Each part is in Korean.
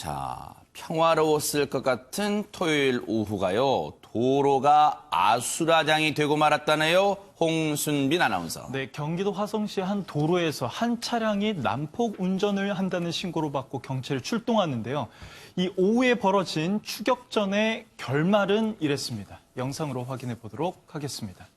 자, 평화로웠을 것 같은 토요일 오후가요. 도로가 아수라장이 되고 말았다네요. 홍순빈 아나운서. 네, 경기도 화성시 한 도로에서 한 차량이 난폭 운전을 한다는 신고를 받고 경찰이 출동하는데요. 이 오후에 벌어진 추격전의 결말은 이랬습니다. 영상으로 확인해 보도록 하겠습니다.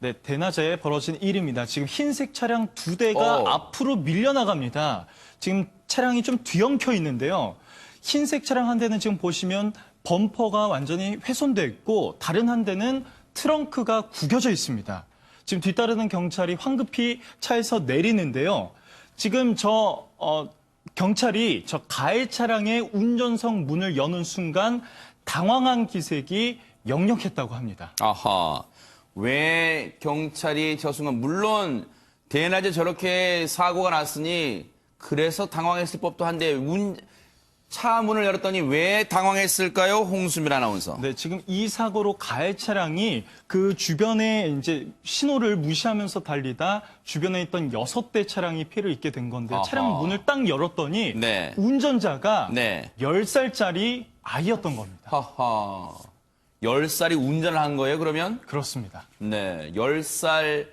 네, 대낮에 벌어진 일입니다. 지금 흰색 차량 2대가 앞으로 밀려나갑니다. 지금 차량이 좀 뒤엉켜 있는데요. 흰색 차량 한 대는 지금 보시면 범퍼가 완전히 훼손돼 있고 다른 한 대는 트렁크가 구겨져 있습니다. 지금 뒤따르는 경찰이 황급히 차에서 내리는데요. 지금 경찰이 저 가해 차량의 운전석 문을 여는 순간 당황한 기색이 역력했다고 합니다. 아하. 왜 경찰이 저 순간, 물론 대낮에 저렇게 사고가 났으니 그래서 당황했을 법도 한데 차 문을 열었더니 왜 당황했을까요? 홍수민 아나운서. 네, 지금 이 사고로 가해 차량이 그 주변에 이제 신호를 무시하면서 달리다 주변에 있던 6대 차량이 피해를 입게 된 건데 아하. 차량 문을 딱 열었더니 네. 운전자가 네. 10살짜리 아이였던 겁니다. 하하. 10살이 운전을 한 거예요, 그러면? 그렇습니다. 네. 10살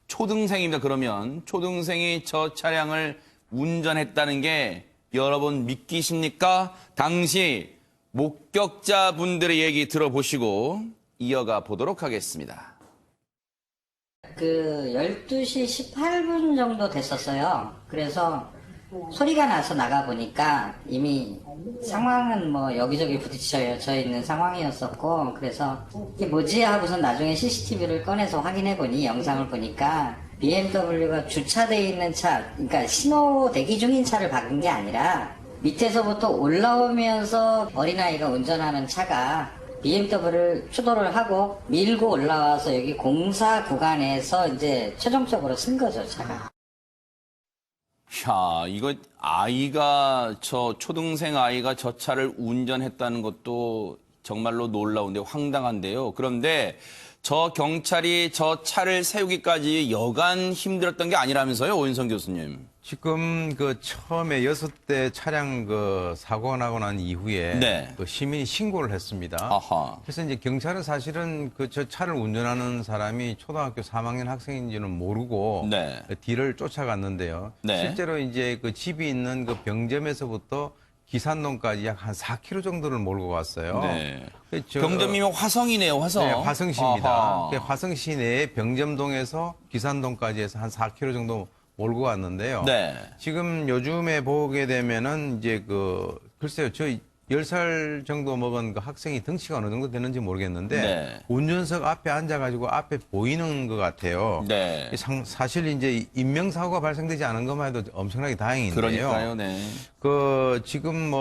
초등생입니다, 그러면. 초등생이 저 차량을 운전했다는 게 여러분 믿기십니까? 당시 목격자분들의 얘기 들어보시고 이어가 보도록 하겠습니다. 그 12시 18분 정도 됐었어요. 그래서 소리가 나서 나가보니까 이미 상황은 뭐 여기저기 부딪혀 있는 상황이었었고, 그래서 이게 뭐지 하고서 나중에 CCTV를 꺼내서 확인해보니 영상을 보니까 BMW가 주차되어 있는 차, 그러니까 신호 대기 중인 차를 박은 게 아니라 밑에서부터 올라오면서 어린아이가 운전하는 차가 BMW를 추돌을 하고 밀고 올라와서 여기 공사 구간에서 이제 최종적으로 쓴 거죠, 차가. 야, 이거 초등생 아이가 저 차를 운전했다는 것도 정말로 놀라운데 황당한데요. 그런데 저 경찰이 저 차를 세우기까지 여간 힘들었던 게 아니라면서요, 오윤성 교수님. 지금 그 처음에 6대 차량 그 사고가 나고 난 이후에 네. 그 시민이 신고를 했습니다. 아하. 그래서 이제 경찰은 사실은 그 저 차를 운전하는 사람이 초등학교 3학년 학생인지는 모르고 네. 그 뒤를 쫓아갔는데요. 네. 실제로 이제 그 집이 있는 그 병점에서부터 기산동까지 약 한 4km 정도를 몰고 갔어요. 네. 저- 병점이면 화성이네요, 화성. 네, 화성시입니다. 아하. 화성시 내에 병점동에서 기산동까지 해서 한 4km 정도 몰고 갔는데요. 네. 지금 요즘에 보게 되면은 이제 글쎄요, 저 10살 정도 먹은 그 학생이 덩치가 어느 정도 되는지 모르겠는데 네. 운전석 앞에 앉아가지고 앞에 보이는 것 같아요. 네. 사실 이제 인명사고가 발생되지 않은 것만 해도 엄청나게 다행인데요. 그러니까요, 네. 지금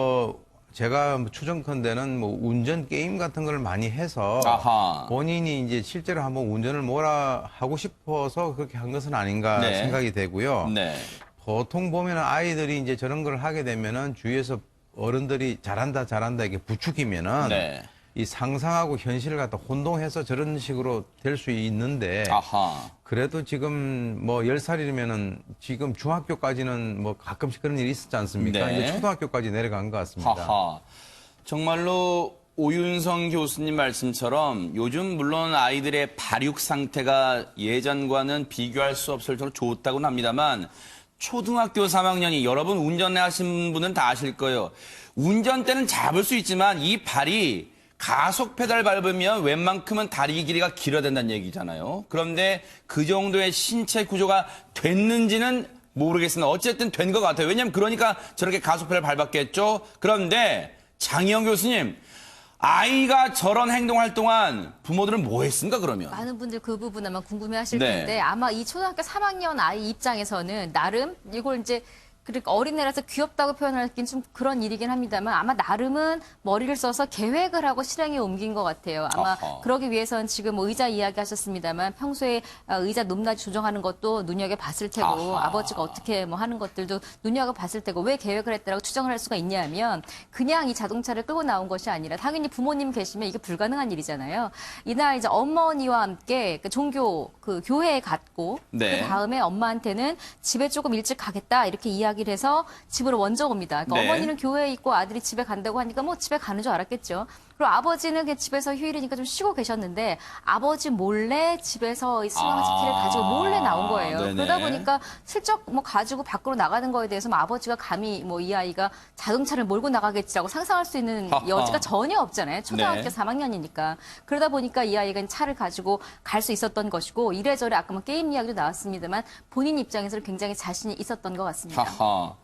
제가 추정컨대는 운전 게임 같은 걸 많이 해서 아하. 본인이 이제 실제로 한번 운전을 몰아 하고 싶어서 그렇게 한 것은 아닌가 네. 생각이 되고요. 네. 보통 보면 아이들이 이제 저런 걸 하게 되면은 주위에서 어른들이 잘한다 이렇게 부추기면은 네. 이 상상하고 현실을 갖다 혼동해서 저런 식으로 될 수 있는데 아하. 그래도 지금 10살이면은 지금 중학교까지는 가끔씩 그런 일이 있었지 않습니까? 네. 이제 초등학교까지 내려간 것 같습니다. 하하. 정말로 오윤성 교수님 말씀처럼 요즘 물론 아이들의 발육 상태가 예전과는 비교할 수 없을 정도로 좋다고는 합니다만 초등학교 3학년이 여러분 운전하신 분은 다 아실 거예요. 운전대는 잡을 수 있지만 이 발이 가속 페달 밟으면 웬만큼은 다리 길이가 길어야 된다는 얘기잖아요. 그런데 그 정도의 신체 구조가 됐는지는 모르겠습니다. 어쨌든 된 것 같아요. 왜냐하면 그러니까 저렇게 가속 페달 밟았겠죠. 그런데 장희영 교수님, 아이가 저런 행동할 동안 부모들은 뭐 했습니까, 그러면? 많은 분들 그 부분 아마 궁금해하실 네. 텐데 아마 이 초등학교 3학년 아이 입장에서는 나름 이걸 이제 그러니까 어린애라서 귀엽다고 표현하기는 좀 그런 일이긴 합니다만 아마 나름은 머리를 써서 계획을 하고 실행에 옮긴 것 같아요. 아마 아하. 그러기 위해서는 지금 의자 이야기 하셨습니다만 평소에 의자 높낮이 조정하는 것도 눈여겨봤을 테고 아하. 아버지가 어떻게 하는 것들도 눈여겨봤을 테고 왜 계획을 했다라고 추정을 할 수가 있냐면 그냥 이 자동차를 끌고 나온 것이 아니라 당연히 부모님 계시면 이게 불가능한 일이잖아요. 이날 이제 어머니와 함께 그 종교 교회에 갔고 네. 그 다음에 엄마한테는 집에 조금 일찍 가겠다 이렇게 이야기 이야기를 해서 집으로 먼저 옵니다. 그러니까 네. 어머니는 교회에 있고 아들이 집에 간다고 하니까 뭐 집에 가는 줄 알았겠죠. 그리고 아버지는 그냥 집에서 휴일이니까 좀 쉬고 계셨는데 아버지 몰래 집에서 이 승강机키를 가지고 몰래 나온 거예요. 네네. 그러다 보니까 슬쩍 뭐 가지고 밖으로 나가는 거에 대해서 뭐 아버지가 감히 뭐 이 아이가 자동차를 몰고 나가겠지라고 상상할 수 있는 하하. 여지가 전혀 없잖아요. 초등학교 네. 3학년이니까. 그러다 보니까 이 아이가 차를 가지고 갈 수 있었던 것이고 이래저래 아까 뭐 게임 이야기도 나왔습니다만 본인 입장에서는 굉장히 자신이 있었던 것 같습니다. 하하.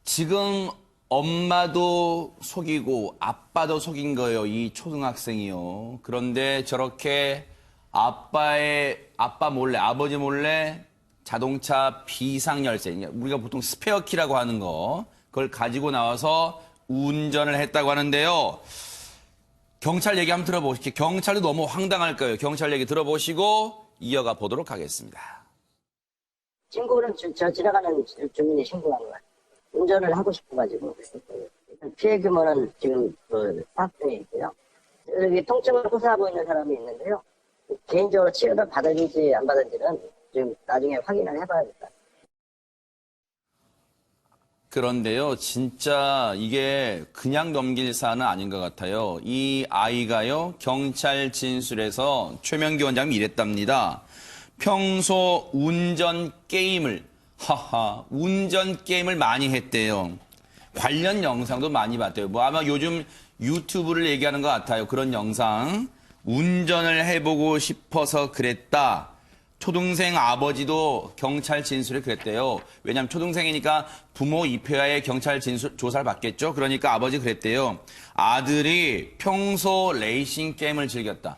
지금 엄마도 속이고 아빠도 속인 거예요. 이 초등학생이요. 그런데 저렇게 아빠 몰래, 아버지 몰래 자동차 비상열쇠, 우리가 보통 스페어키라고 하는 거, 그걸 가지고 나와서 운전을 했다고 하는데요. 경찰 얘기 한번 들어보시죠. 경찰도 너무 황당할 거예요. 경찰 얘기 들어보시고 이어가 보도록 하겠습니다. 신고는 저 지나가는 주민이 신고한 거야. 운전을 하고 싶어가지고 그랬었고요. 피해 규모는 지금 파악되어 있고요. 여기 통증을 호소하고 있는 사람이 있는데요. 개인적으로 치료를 받았는지 안 받았는지는 지금 나중에 확인을 해봐야겠다. 그런데요, 진짜 이게 그냥 넘길 사안은 아닌 것 같아요. 이 아이가요, 경찰 진술에서 최명기 원장님이 이랬답니다. 평소 운전 게임을 많이 했대요. 관련 영상도 많이 봤대요. 뭐 아마 요즘 유튜브를 얘기하는 것 같아요. 그런 영상. 운전을 해보고 싶어서 그랬다. 초등생 아버지도 경찰 진술에 그랬대요. 왜냐하면 초등생이니까 부모 입회하에 경찰 진술 조사를 받겠죠. 그러니까 아버지 그랬대요. 아들이 평소 레이싱 게임을 즐겼다.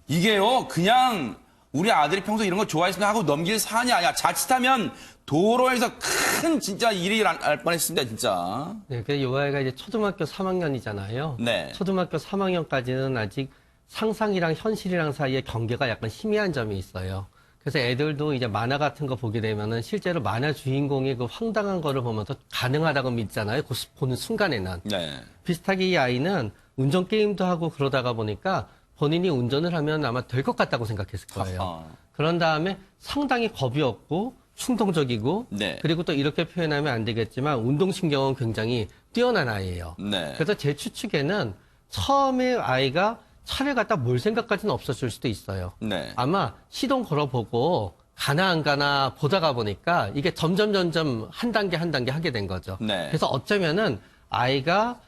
이게요, 그냥 우리 아들이 평소 이런 거 좋아했으면 하고 넘길 사안이 아니야. 자칫하면 도로에서 큰 진짜 일이 날 뻔했습니다, 진짜. 네, 그 요 아이가 이제 초등학교 3학년이잖아요. 네. 초등학교 3학년까지는 아직 상상이랑 현실이랑 사이에 경계가 약간 희미한 점이 있어요. 그래서 애들도 이제 만화 같은 거 보게 되면은 실제로 만화 주인공의 그 황당한 거를 보면서 가능하다고 믿잖아요. 그 보는 순간에는. 네. 비슷하게 이 아이는 운전 게임도 하고 그러다가 보니까 본인이 운전을 하면 아마 될 것 같다고 생각했을 거예요. 하하. 그런 다음에 상당히 겁이 없고 충동적이고 네. 그리고 또 이렇게 표현하면 안 되겠지만 운동신경은 굉장히 뛰어난 아이예요. 네. 그래서 제 추측에는 처음에 아이가 차를 갖다 몰 생각까지는 없었을 수도 있어요. 네. 아마 시동 걸어보고 가나 안 가나 보다가 보니까 이게 점점 한 단계 하게 된 거죠. 네. 그래서 어쩌면은 아이가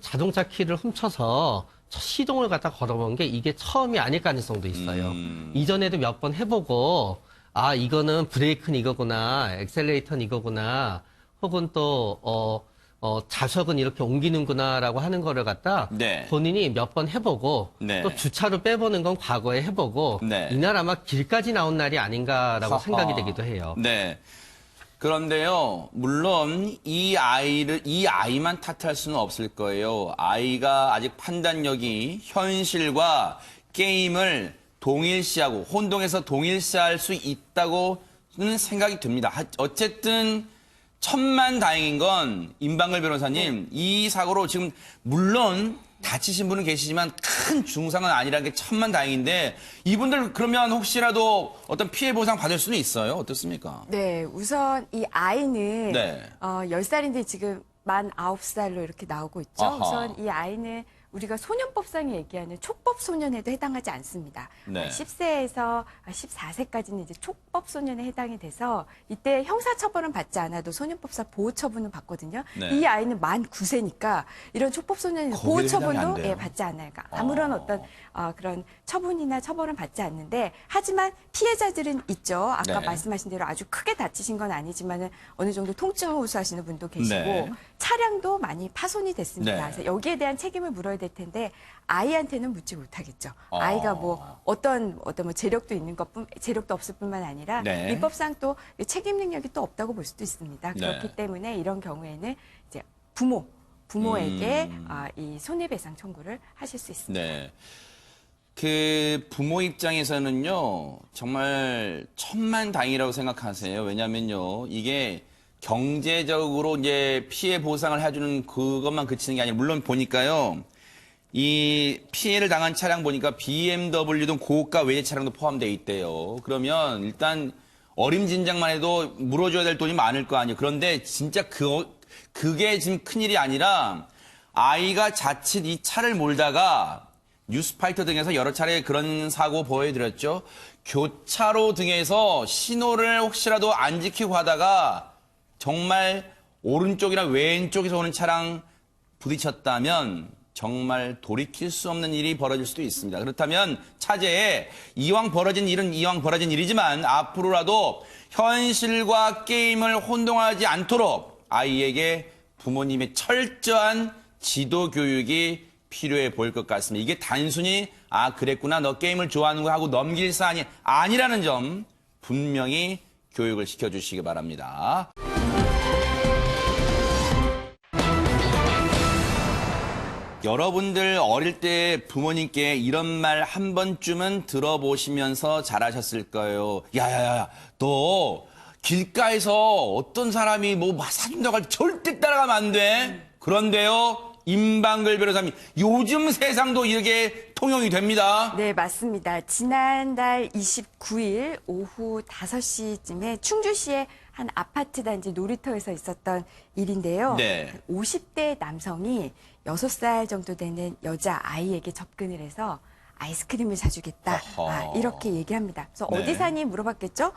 자동차 키를 훔쳐서 시동을 갖다 걸어본 게 이게 처음이 아닐 가능성도 있어요. 이전에도 몇 번 해보고 아 이거는 브레이크는 이거구나, 엑셀레이터는 이거구나, 혹은 또 좌석은 이렇게 옮기는구나라고 하는 거를 갖다 네. 본인이 몇 번 해보고 네. 또 주차로 빼보는 건 과거에 해보고 네. 이날 아마 길까지 나온 날이 아닌가라고 하하. 생각이 되기도 해요. 네. 그런데요, 물론 이 아이만 탓할 수는 없을 거예요. 아이가 아직 판단력이 현실과 게임을 동일시하고 혼동해서 동일시할 수 있다고는 생각이 듭니다. 어쨌든 천만다행인 건 임방글 변호사님, 이 사고로 지금 물론 다치신 분은 계시지만 큰 중상은 아니라는 게 천만다행인데 이분들 그러면 혹시라도 어떤 피해 보상 받을 수는 있어요? 어떻습니까? 네, 우선 이 아이는 네. 10살인데 지금 만 9살로 이렇게 나오고 있죠. 아하. 우선 이 아이는 우리가 소년법상에 얘기하는 촉법 소년에도 해당하지 않습니다. 네. 10세에서 14세까지는 이제 촉법 소년에 해당이 돼서 이때 형사 처벌은 받지 않아도 소년법상 보호 처분은 받거든요. 네. 이 아이는 만 9세니까 이런 촉법 소년의 거기에 보호 해당이 안 처분도 돼요. 예, 받지 않아요. 그러니까 아무런 어떤 그런 처분이나 처벌은 받지 않는데 하지만 피해자들은 있죠. 아까 네. 말씀하신 대로 아주 크게 다치신 건 아니지만은 어느 정도 통증을 호소하시는 분도 계시고 네. 차량도 많이 파손이 됐습니다. 네. 그래서 여기에 대한 책임을 물어야 될 텐데 아이한테는 묻지 못하겠죠. 아이가 뭐 어떤 뭐 재력도 있는 재력도 없을 뿐만 아니라 네. 민법상 또 책임 능력이 또 없다고 볼 수도 있습니다. 그렇기 네. 때문에 이런 경우에는 이제 부모에게 이 손해배상 청구를 하실 수 있습니다. 네. 그 부모 입장에서는요, 정말 천만다행이라고 생각하세요. 왜냐면요, 이게 경제적으로 이제 피해 보상을 해주는 그것만 그치는 게 아니라, 물론 보니까요, 이 피해를 당한 차량 보니까 BMW 등 고가 외제 차량도 포함되어 있대요. 그러면 일단 어림짐작만 해도 물어줘야 될 돈이 많을 거 아니에요. 그런데 진짜 그게 지금 큰일이 아니라 아이가 자칫 이 차를 몰다가 뉴스파이터 등에서 여러 차례 그런 사고 보여드렸죠. 교차로 등에서 신호를 혹시라도 안 지키고 하다가 정말 오른쪽이나 왼쪽에서 오는 차랑 부딪혔다면 정말 돌이킬 수 없는 일이 벌어질 수도 있습니다. 그렇다면 차제에 이왕 벌어진 일은 이왕 벌어진 일이지만 앞으로라도 현실과 게임을 혼동하지 않도록 아이에게 부모님의 철저한 지도 교육이 필요해 보일 것 같습니다. 이게 단순히 그랬구나 너 게임을 좋아하는 거 하고 넘길 사안이 아니라는 점 분명히 교육을 시켜주시기 바랍니다. 여러분들 어릴 때 부모님께 이런 말 한 번쯤은 들어보시면서 자라셨을 거예요. 야야야, 너 길가에서 어떤 사람이 뭐 사준다고 할 때 절대 따라가면 안 돼. 그런데요, 임방글 변호사님, 요즘 세상도 이렇게 통용이 됩니다. 네, 맞습니다. 지난달 29일 오후 5시쯤에 충주시의 한 아파트 단지 놀이터에서 있었던 일인데요. 네. 50대 남성이 6살 정도 되는 여자아이에게 접근을 해서 아이스크림을 사주겠다. 어허. 이렇게 얘기합니다. 그래서 네. 어디 사니 물어봤겠죠?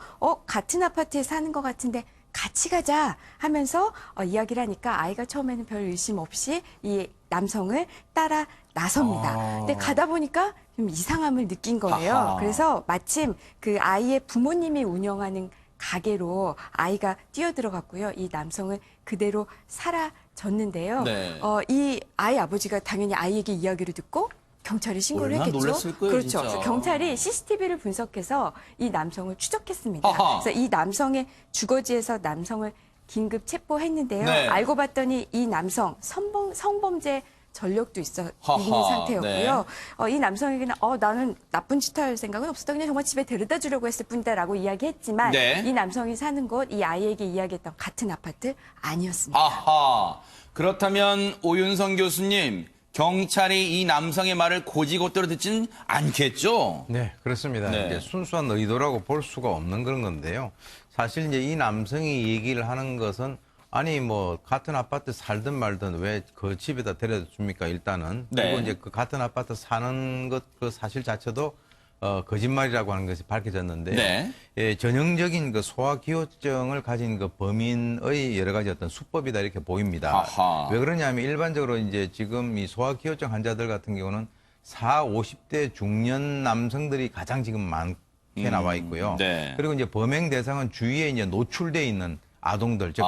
같은 아파트에 사는 것 같은데 같이 가자 하면서 이야기를 하니까 아이가 처음에는 별 의심 없이 이 남성을 따라 나섭니다. 근데 가다 보니까 좀 이상함을 느낀 거예요. 아하. 그래서 마침 그 아이의 부모님이 운영하는 가게로 아이가 뛰어들어갔고요. 이 남성을 그대로 사라졌는데요. 네. 이 아이 아버지가 당연히 아이에게 이야기를 듣고 경찰에 신고를 얼마나 했겠죠. 놀랐을 거예요, 그렇죠. 진짜. 그래서 경찰이 CCTV를 분석해서 이 남성을 추적했습니다. 아하. 그래서 이 남성의 주거지에서 남성을 긴급 체포했는데요. 네. 알고 봤더니 이 남성 성범죄 전력도 있는 하하, 상태였고요. 이 남성에게는 나는 나쁜 짓 할 생각은 없었다. 그냥 정말 집에 데려다 주려고 했을 뿐이다라고 이야기했지만 네. 이 남성이 사는 곳, 이 아이에게 이야기했던 같은 아파트 아니었습니다. 아하. 그렇다면 오윤성 교수님, 경찰이 이 남성의 말을 고지고대로 듣지는 않겠죠? 네, 그렇습니다. 네. 이제 순수한 의도라고 볼 수가 없는 그런 건데요. 사실 이제 이 남성이 얘기를 하는 것은 아니 뭐 같은 아파트 살든 말든 왜 그 집에다 데려다 줍니까 일단은. 네. 그리고 이제 그 같은 아파트 사는 것 그 사실 자체도 거짓말이라고 하는 것이 밝혀졌는데요. 네. 예, 전형적인 그 소아기호증을 가진 그 범인의 여러 가지 어떤 수법이다 이렇게 보입니다. 아하. 왜 그러냐면 일반적으로 이제 지금 이 소아기호증 환자들 같은 경우는 40, 50대 중년 남성들이 가장 지금 많게 나와 있고요. 네. 그리고 이제 범행 대상은 주위에 이제 노출돼 있는 아동들, 즉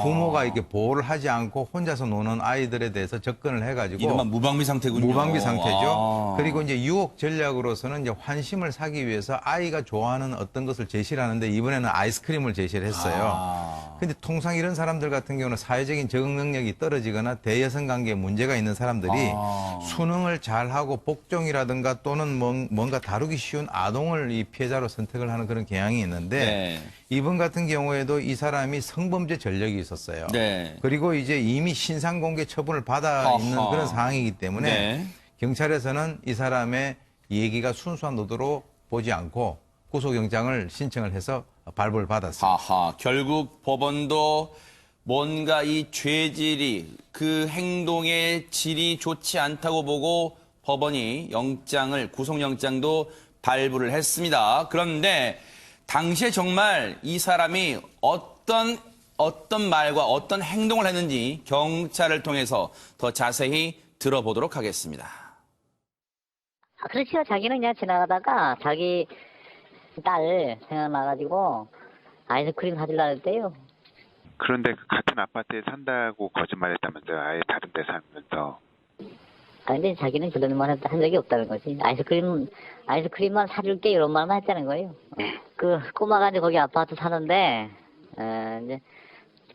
부모가 이렇게 보호를 하지 않고 혼자서 노는 아이들에 대해서 접근을 해가지고 이른바 무방비 상태군요. 무방비 상태죠. 아. 그리고 이제 유혹 전략으로서는 이제 환심을 사기 위해서 아이가 좋아하는 어떤 것을 제시를 하는데 이번에는 아이스크림을 제시를 했어요. 근데 통상 이런 사람들 같은 경우는 사회적인 적응 능력이 떨어지거나 대여성 관계에 문제가 있는 사람들이 수능을 잘하고 복종이라든가 또는 뭔가 다루기 쉬운 아동을 이 피해자로 선택을 하는 그런 경향이 있는데 네. 이번 같은 경우에도 이 사람이 성범죄 전력이 있었어요. 네. 그리고 이제 이미 신상공개 처분을 받아 있는 아하. 그런 상황이기 때문에 네. 경찰에서는 이 사람의 얘기가 순수한 의도로 보지 않고 구속영장을 신청을 해서 발부를 받았습니다. 하하. 결국 법원도 뭔가 이 죄질이 그 행동의 질이 좋지 않다고 보고 법원이 구속영장도 발부를 했습니다. 그런데 당시에 정말 이 사람이 어떤 말과 어떤 행동을 했는지 경찰을 통해서 더 자세히 들어보도록 하겠습니다. 그렇죠. 자기는 그냥 지나가다가 자기 딸 생각나가지고 아이스크림 사주려고 했대요. 그런데 같은 아파트에 산다고 거짓말했다면서요. 아예 다른 데 살면서. 근데 자기는 그런 말 한 적이 없다는 거지. 아이스크림만 사줄게 이런 말만 했다는 거예요. 그 꼬마가 이제 거기 아파트 사는데 이제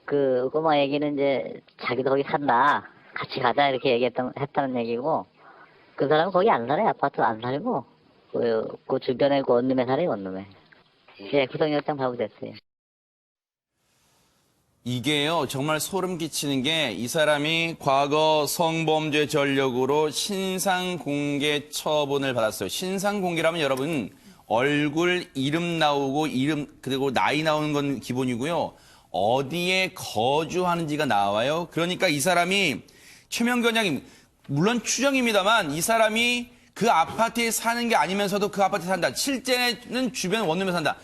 그 꼬마 얘기는 이제 자기도 거기 산다. 같이 가자 이렇게 했다는 얘기고 그 사람은 거기 안 살아요. 아파트 안 살고 그 주변에 그 원룸에 살아요. 원룸에. 예, 구속영장 발부됐어요. 이게요, 정말 소름 끼치는 게 이 사람이 과거 성범죄 전력으로 신상공개 처분을 받았어요. 신상공개라면 여러분 얼굴, 이름 나오고 그리고 나이 나오는 건 기본이고요. 어디에 거주하는지가 나와요. 그러니까 이 사람이 최명규 원장님 물론 추정입니다만 이 사람이 그 아파트에 사는 게 아니면서도 그 아파트에 산다. 실제는 주변 원룸에 산다.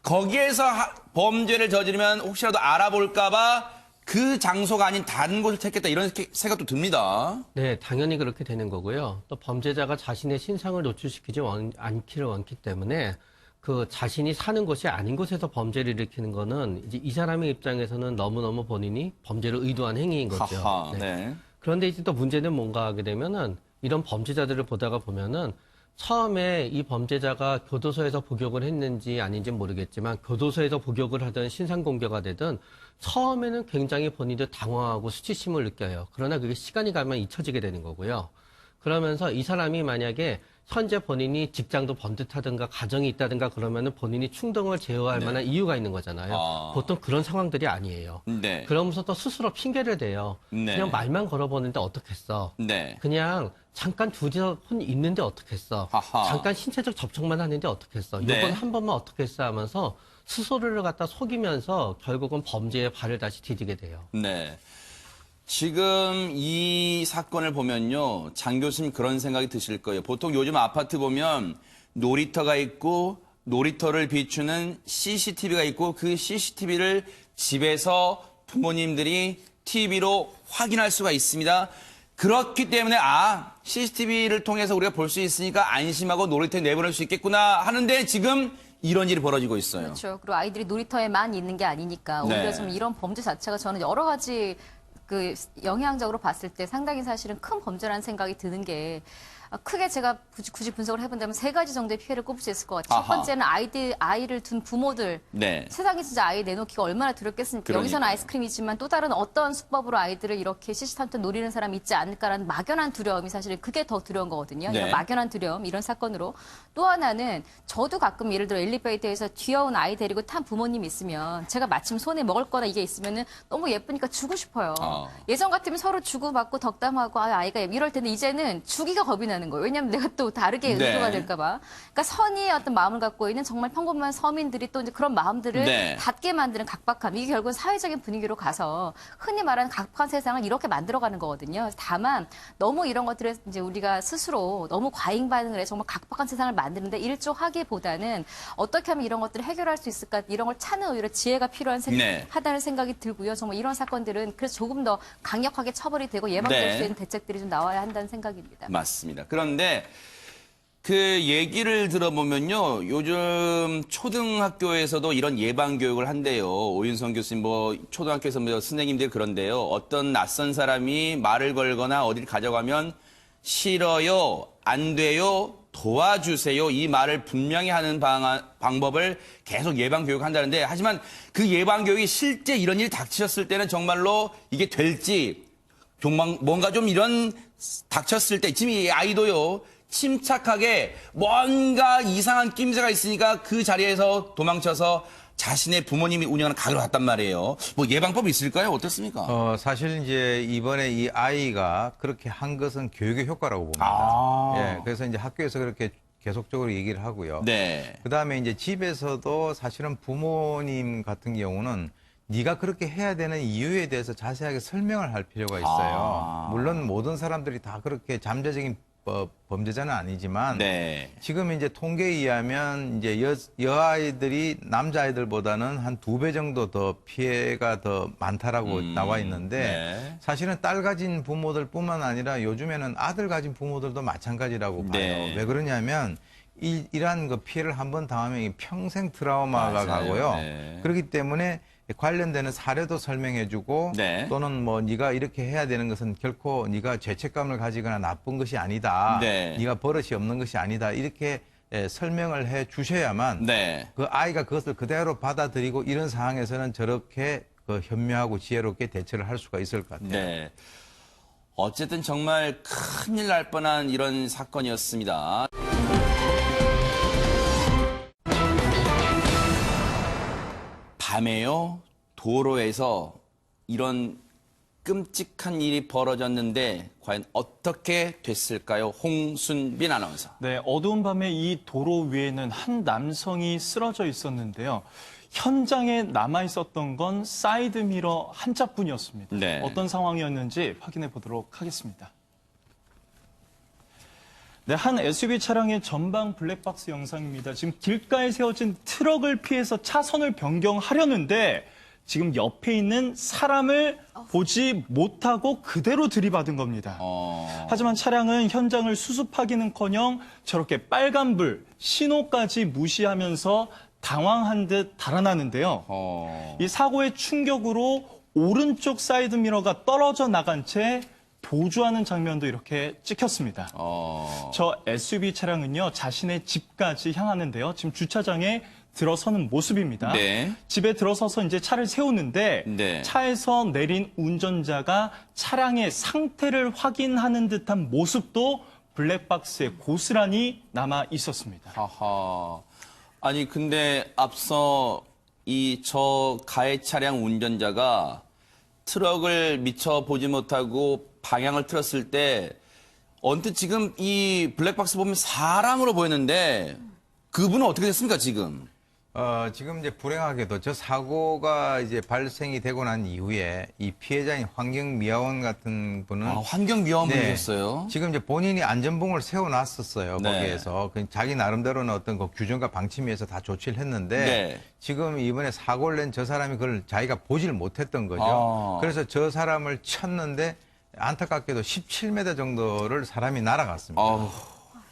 거기에서 범죄를 저지르면 혹시라도 알아볼까 봐 그 장소가 아닌 다른 곳을 택했다. 이런 생각도 듭니다. 네, 당연히 그렇게 되는 거고요. 또 범죄자가 자신의 신상을 노출시키지 않기를 원기 때문에 그 자신이 사는 곳이 아닌 곳에서 범죄를 일으키는 거는 이제 이 사람의 입장에서는 너무너무 본인이 범죄를 의도한 행위인 거죠. 하하, 네. 네. 그런데 이제 또 문제는 뭔가 하게 되면은 이런 범죄자들을 보다가 보면은 처음에 이 범죄자가 교도소에서 복역을 했는지 아닌지는 모르겠지만 교도소에서 복역을 하든 신상공개가 되든 처음에는 굉장히 본인도 당황하고 수치심을 느껴요. 그러나 그게 시간이 가면 잊혀지게 되는 거고요. 그러면서 이 사람이 만약에 현재 본인이 직장도 번듯하든가 가정이 있다든가 그러면은 본인이 충동을 제어할 만한 이유가 있는 거잖아요. 보통 그런 상황들이 아니에요. 네. 그러면서 또 스스로 핑계를 대요. 네. 그냥 말만 걸어보는데 어떻겠어. 네. 그냥 잠깐 둘이서 있는데 어떻겠어. 하하. 잠깐 신체적 접촉만 하는데 어떻겠어. 네. 이번 한 번만 어떻겠어 하면서 스스로를 갖다 속이면서 결국은 범죄의 발을 다시 디디게 돼요. 네. 지금 이 사건을 보면요. 장 교수님 그런 생각이 드실 거예요. 보통 요즘 아파트 보면 놀이터가 있고 놀이터를 비추는 CCTV가 있고 그 CCTV를 집에서 부모님들이 TV로 확인할 수가 있습니다. 그렇기 때문에 CCTV를 통해서 우리가 볼 수 있으니까 안심하고 놀이터에 내보낼 수 있겠구나 하는데 지금 이런 일이 벌어지고 있어요. 그렇죠. 그리고 아이들이 놀이터에만 있는 게 아니니까 오히려 네. 좀 이런 범죄 자체가 저는 여러 가지 그 영향적으로 봤을 때 상당히 사실은 큰 범죄라는 생각이 드는 게 크게 제가 굳이 분석을 해본다면 세 가지 정도의 피해를 꼽을 수 있을 것 같아요. 첫 아하. 번째는 아이를 둔 부모들. 네. 세상에 진짜 아이 내놓기가 얼마나 두렵겠습니까? 그러니까요. 여기서는 아이스크림이지만 또 다른 어떤 수법으로 아이들을 이렇게 시시탄탄 노리는 사람이 있지 않을까라는 막연한 두려움이 사실 그게 더 두려운 거거든요. 네. 이런 막연한 두려움, 이런 사건으로. 또 하나는 저도 가끔 예를 들어 엘리베이터에서 귀여운 아이 데리고 탄 부모님이 있으면 제가 마침 손에 먹을 거나 이게 있으면은 너무 예쁘니까 주고 싶어요. 예전 같으면 서로 주고받고 덕담하고 아이가 이럴 텐데 이제는 주기가 겁이 나는 거예요. 왜냐하면 내가 또 다르게 네. 의도가 될까 봐. 그러니까 선의의 어떤 마음을 갖고 있는 정말 평범한 서민들이 또 이제 그런 마음들을 네. 닫게 만드는 각박함. 이게 결국은 사회적인 분위기로 가서 흔히 말하는 각박한 세상을 이렇게 만들어가는 거거든요. 다만 너무 이런 것들을 이제 우리가 스스로 너무 과잉 반응을 해 정말 각박한 세상을 만드는데 일조하기보다는 어떻게 하면 이런 것들을 해결할 수 있을까 이런 걸 찾는 오히려 지혜가 필요한 네. 하다는 생각이 들고요. 정말 이런 사건들은 그래서 조금 더 강력하게 처벌이 되고 예방될 네. 수 있는 대책들이 좀 나와야 한다는 생각입니다. 맞습니다. 그런데 그 얘기를 들어보면요. 요즘 초등학교에서도 이런 예방 교육을 한대요. 오윤성 교수님 초등학교에서 선생님들 그런데요. 어떤 낯선 사람이 말을 걸거나 어디를 가져가면 싫어요, 안 돼요, 도와주세요. 이 말을 분명히 하는 방법을 계속 예방 교육한다는데 하지만 그 예방 교육이 실제 이런 일이 닥치셨을 때는 정말로 이게 될지 뭔가 좀 이런 닥쳤을 때 지금 이 아이도요. 침착하게 뭔가 이상한 낌새가 있으니까 그 자리에서 도망쳐서 자신의 부모님이 운영하는 가게로 갔단 말이에요. 예방법이 있을까요? 어떻습니까? 사실 이제 이번에 이 아이가 그렇게 한 것은 교육의 효과라고 봅니다. 예, 그래서 이제 학교에서 그렇게 계속적으로 얘기를 하고요. 네. 그다음에 이제 집에서도 사실은 부모님 같은 경우는 네가 그렇게 해야 되는 이유에 대해서 자세하게 설명을 할 필요가 있어요. 물론 모든 사람들이 다 그렇게 잠재적인 범죄자는 아니지만 네. 지금 이제 통계에 의하면 이제 여아이들이 남자아이들보다는 한 2배 정도 더 피해가 더 많다라고 나와 있는데 네. 사실은 딸 가진 부모들뿐만 아니라 요즘에는 아들 가진 부모들도 마찬가지라고 봐요. 네. 왜 그러냐면 이러한 그 피해를 한번 당하면 평생 트라우마가 맞아요. 가고요. 네. 그렇기 때문에 관련되는 사례도 설명해주고 네. 또는 네가 이렇게 해야 되는 것은 결코 네가 죄책감을 가지거나 나쁜 것이 아니다. 네. 네가 버릇이 없는 것이 아니다. 이렇게 설명을 해 주셔야만 네. 그 아이가 그것을 그대로 받아들이고 이런 상황에서는 저렇게 그 현명하고 지혜롭게 대처를 할 수가 있을 것 같아요. 네. 어쨌든 정말 큰일 날 뻔한 이런 사건이었습니다. 밤에요, 도로에서 이런 끔찍한 일이 벌어졌는데 과연 어떻게 됐을까요? 홍순빈 아나운서. 네, 어두운 밤에 이 도로 위에는 한 남성이 쓰러져 있었는데요. 현장에 남아 있었던 건 사이드미러 한 짝뿐이었습니다. 네. 어떤 상황이었는지 확인해 보도록 하겠습니다. 네, 한 SUV 차량의 전방 블랙박스 영상입니다. 지금 길가에 세워진 트럭을 피해서 차선을 변경하려는데 지금 옆에 있는 사람을 보지 못하고 그대로 들이받은 겁니다. 하지만 차량은 현장을 수습하기는커녕 저렇게 빨간불, 신호까지 무시하면서 당황한 듯 달아나는데요. 이 사고의 충격으로 오른쪽 사이드미러가 떨어져 나간 채 도주하는 장면도 이렇게 찍혔습니다. 저 SUV 차량은요, 자신의 집까지 향하는데요. 지금 주차장에 들어서는 모습입니다. 네. 집에 들어서서 이제 차를 세우는데 네. 차에서 내린 운전자가 차량의 상태를 확인하는 듯한 모습도 블랙박스에 고스란히 남아 있었습니다. 하하. 아니 근데 앞서 이 저 가해 차량 운전자가 트럭을 미처 보지 못하고 방향을 틀었을 때 언뜻 지금 이 블랙박스 보면 사람으로 보였는데 그분은 어떻게 됐습니까 지금? 지금 이제 불행하게도 저 사고가 이제 발생이 되고 난 이후에 이 피해자인 환경미화원 같은 분은 환경미화원 네, 분이셨어요? 지금 이제 본인이 안전봉을 세워놨었어요. 네. 거기에서 자기 나름대로는 어떤 그 규정과 방침위에서 다 조치를 했는데 네. 지금 이번에 사고를 낸 저 사람이 그걸 자기가 보질 못했던 거죠. 그래서 저 사람을 쳤는데 안타깝게도 17m 정도를 사람이 날아갔습니다.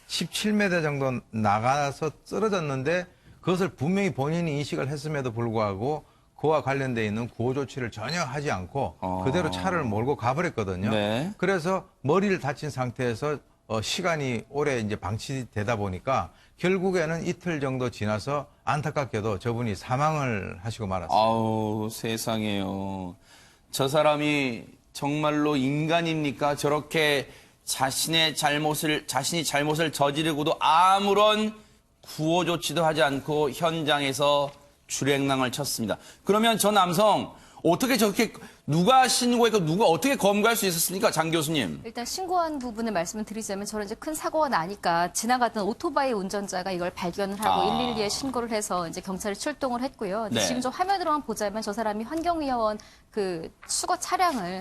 17m 정도 나가서 쓰러졌는데 그것을 분명히 본인이 인식을 했음에도 불구하고 그와 관련돼 있는 구호 조치를 전혀 하지 않고 그대로 차를 몰고 가버렸거든요. 네. 그래서 머리를 다친 상태에서 시간이 오래 이제 방치되다 보니까 결국에는 이틀 정도 지나서 안타깝게도 저분이 사망을 하시고 말았습니다. 아우 세상에요. 저 사람이 정말로 인간입니까? 저렇게 자신이 잘못을 저지르고도 아무런 구호 조치도 하지 않고 현장에서 줄행랑을 쳤습니다. 그러면 저 남성 어떻게 저렇게 누가 신고했고 누가 어떻게 검거할 수 있었습니까? 장 교수님. 일단 신고한 부분을 말씀을 드리자면 저런 이제 큰 사고가 나니까 지나가던 오토바이 운전자가 이걸 발견을 하고 112에 신고를 해서 이제 경찰이 출동을 했고요. 네. 지금 좀 화면으로만 보자면 저 사람이 환경위원 그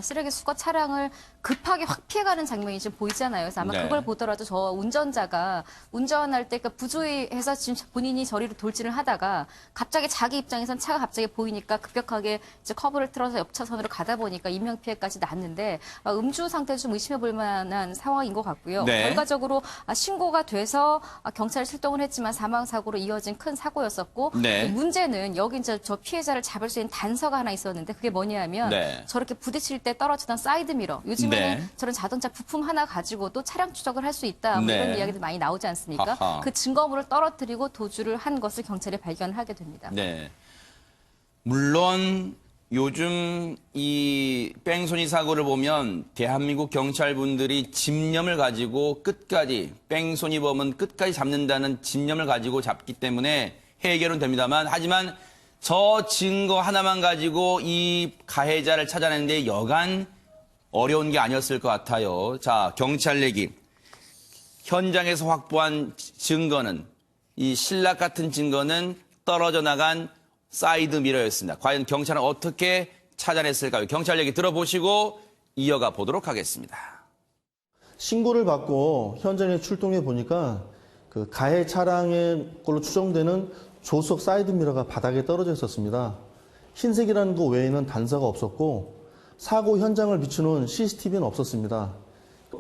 쓰레기 수거 차량을 급하게 확 피해가는 장면이 지금 보이잖아요. 그래서 아마 네. 그걸 보더라도 저 운전자가 운전할 때 그러니까 부주의해서 지금 본인이 저리로 돌진을 하다가 갑자기 자기 입장에선 차가 갑자기 보이니까 급격하게 이제 커브를 틀어서 옆 차선으로 가다 보니까 인명피해까지 났는데 음주 상태도 좀 의심해 볼 만한 상황인 것 같고요. 네. 결과적으로 신고가 돼서 경찰이 출동을 했지만 사망사고로 이어진 큰 사고였었고 네. 문제는 여기 이제 저 피해자를 잡을 수 있는 단서가 하나 있었는데 그게 뭐냐면 네. 저렇게 부딪힐 때 떨어지던 사이드미러. 요즘에는 네. 저런 자동차 부품 하나 가지고도 차량 추적을 할 수 있다. 뭐 네. 이런 이야기들 많이 나오지 않습니까? 아하. 그 증거물을 떨어뜨리고 도주를 한 것을 경찰이 발견을 하게 됩니다. 네. 물론 요즘 이 뺑소니 사고를 보면 대한민국 경찰분들이 집념을 가지고 끝까지 뺑소니범은 끝까지 잡는다는 집념을 가지고 잡기 때문에 해결은 됩니다만 하지만 저 증거 하나만 가지고 이 가해자를 찾아내는데 여간 어려운 게 아니었을 것 같아요. 자, 경찰 얘기. 현장에서 확보한 증거는 이 신락 같은 증거는 떨어져 나간 사이드 미러였습니다. 과연 경찰은 어떻게 찾아냈을까요? 경찰 얘기 들어보시고 이어가 보도록 하겠습니다. 신고를 받고 현장에 출동해 보니까 그 가해 차량의 걸로 추정되는 조수석 사이드 미러가 바닥에 떨어져 있었습니다. 흰색이라는 것 외에는 단서가 없었고 사고 현장을 비추는 CCTV는 없었습니다.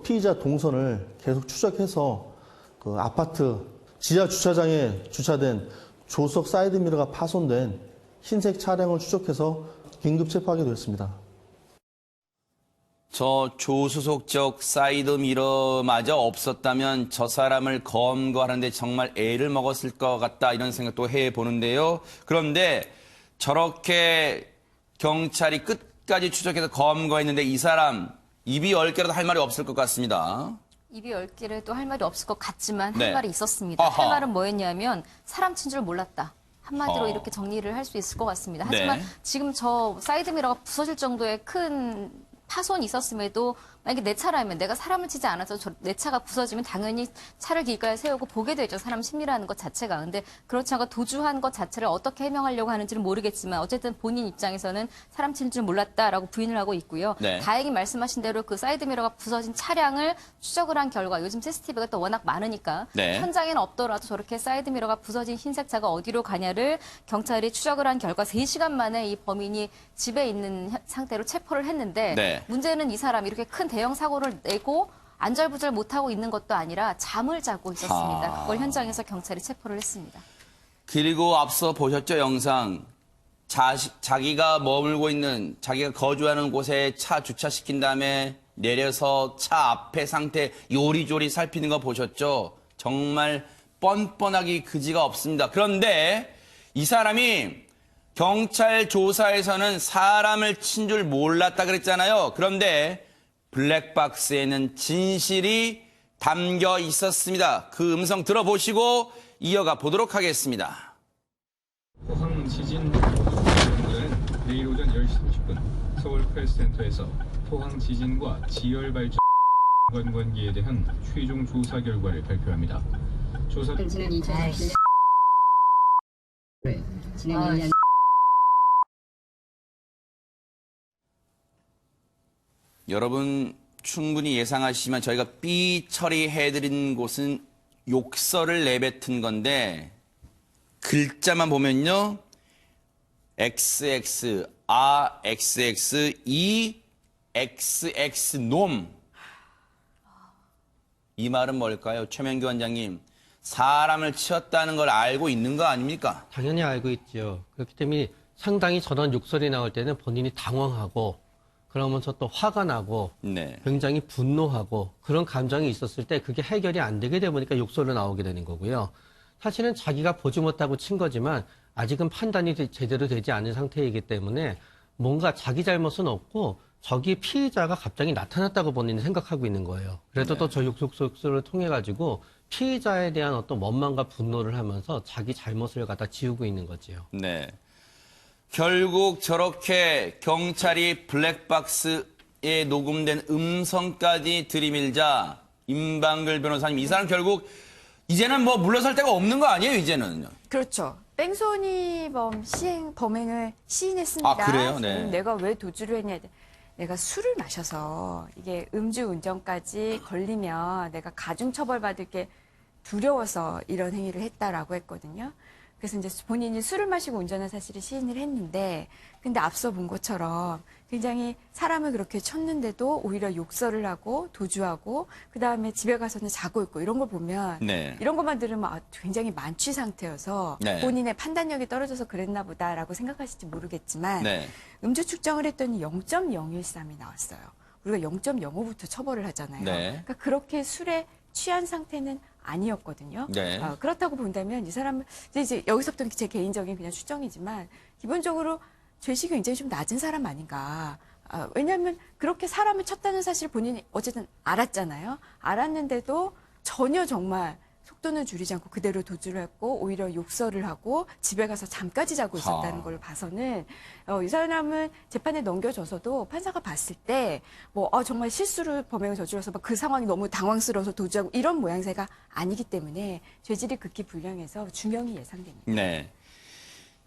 피의자 동선을 계속 추적해서 그 아파트 지하 주차장에 주차된 조수석 사이드 미러가 파손된 흰색 차량을 추적해서 긴급 체포하게 되었습니다. 저 조수석적 사이드 미러마저 없었다면 저 사람을 검거하는데 정말 애를 먹었을 것 같다 이런 생각도 해보는데요. 그런데 저렇게 경찰이 끝까지 추적해서 검거했는데 이 사람 입이 10개라도 할 말이 없을 것 같습니다. 입이 10개라도 할 말이 없을 것 같지만 네. 할 말이 있었습니다. 아하. 할 말은 뭐였냐면 사람 친 줄 몰랐다. 한마디로 이렇게 정리를 할 수 있을 것 같습니다. 하지만 네. 지금 저 사이드미러가 부서질 정도의 큰 타손이 있었음에도 만약에 내 차라면 내가 사람을 치지 않아서 내 차가 부서지면 당연히 차를 길가에 세우고 보게 되죠. 사람 심리라는 것 자체가. 근데 그렇지 않고 도주한 것 자체를 어떻게 해명하려고 하는지는 모르겠지만 어쨌든 본인 입장에서는 사람 칠 줄 몰랐다라고 부인을 하고 있고요. 네. 다행히 말씀하신 대로 그 사이드미러가 부서진 차량을 추적을 한 결과 요즘 CCTV가 또 워낙 많으니까 네. 현장에는 없더라도 저렇게 사이드미러가 부서진 흰색 차가 어디로 가냐를 경찰이 추적을 한 결과 3시간 만에 이 범인이 집에 있는 상태로 체포를 했는데 네. 문제는 이 사람이 이렇게 큰 대형 사고를 내고 안절부절 못하고 있는 것도 아니라 잠을 자고 있었습니다. 그걸 현장에서 경찰이 체포를 했습니다. 그리고 앞서 보셨죠, 영상. 자기가 머물고 있는, 자기가 거주하는 곳에 차 주차시킨 다음에 내려서 차 앞에 상태 요리조리 살피는 거 보셨죠? 정말 뻔뻔하기 그지가 없습니다. 그런데 이 사람이 경찰 조사에서는 사람을 친 줄 몰랐다 그랬잖아요. 그런데 블랙박스에는 진실이 담겨 있었습니다. 그 음성 들어보시고 이어가 보도록 하겠습니다. 포항 지진 오늘 내일 오전 10시 30분 서울 프레스센터에서 포항 지진과 지열 발전 관계에 대한 최종 조사 결과를 발표합니다. 조사 지난 2017년 지난 1년 여러분 충분히 예상하시지만 저희가 삐 처리해드린 곳은 욕설을 내뱉은 건데 글자만 보면요. XX, XX, XX 놈. 이 말은 뭘까요? 최명규 원장님. 사람을 치었다는 걸 알고 있는 거 아닙니까? 당연히 알고 있죠. 그렇기 때문에 상당히 저런 욕설이 나올 때는 본인이 당황하고 그러면서 또 화가 나고 네. 굉장히 분노하고 그런 감정이 있었을 때 그게 해결이 안 되게 되다 보니까 욕설로 나오게 되는 거고요. 사실은 자기가 보지 못하고 친 거지만 아직은 판단이 제대로 되지 않은 상태이기 때문에 뭔가 자기 잘못은 없고 저기 피의자가 갑자기 나타났다고 본인이 생각하고 있는 거예요. 그래도 네. 또 저 욕설을 통해 가지고 피의자에 대한 어떤 원망과 분노를 하면서 자기 잘못을 갖다 지우고 있는 거지요. 네. 결국 저렇게 경찰이 블랙박스에 녹음된 음성까지 들이밀자 임방글 변호사님 이 사람 결국 이제는 뭐 물러설 데가 없는 거 아니에요, 이제는. 그렇죠. 뺑소니범 범행을 시인했습니다. 아, 그래요? 네. 내가 왜 도주를 했냐. 내가 술을 마셔서 이게 음주운전까지 걸리면 내가 가중처벌받을 게 두려워서 이런 행위를 했다라고 했거든요. 그래서 이제 본인이 술을 마시고 운전한 사실을 시인을 했는데, 근데 앞서 본 것처럼 굉장히 사람을 그렇게 쳤는데도 오히려 욕설을 하고 도주하고 그 다음에 집에 가서는 자고 있고 이런 걸 보면 네. 이런 것만 들으면 굉장히 만취 상태여서 네. 본인의 판단력이 떨어져서 그랬나 보다라고 생각하실지 모르겠지만 네. 음주 측정을 했더니 0.013이 나왔어요. 우리가 0.05부터 처벌을 하잖아요. 네. 그러니까 그렇게 술에 취한 상태는 아니었거든요. 네. 그렇다고 본다면 이 사람은 이제 여기서부터 제 개인적인 그냥 추정이지만 기본적으로 죄식이 굉장히 좀 낮은 사람 아닌가. 왜냐하면 그렇게 사람을 쳤다는 사실 본인이 어쨌든 알았잖아요. 알았는데도 전혀 정말 속도는 줄이지 않고 그대로 도주를 했고 오히려 욕설을 하고 집에 가서 잠까지 자고 있었다는 걸 봐서는 이 사람은 재판에 넘겨져서도 판사가 봤을 때 뭐 정말 실수를 범행을 저질러서 막 그 상황이 너무 당황스러워서 도주하고 이런 모양새가 아니기 때문에 죄질이 극히 불량해서 중형이 예상됩니다. 네.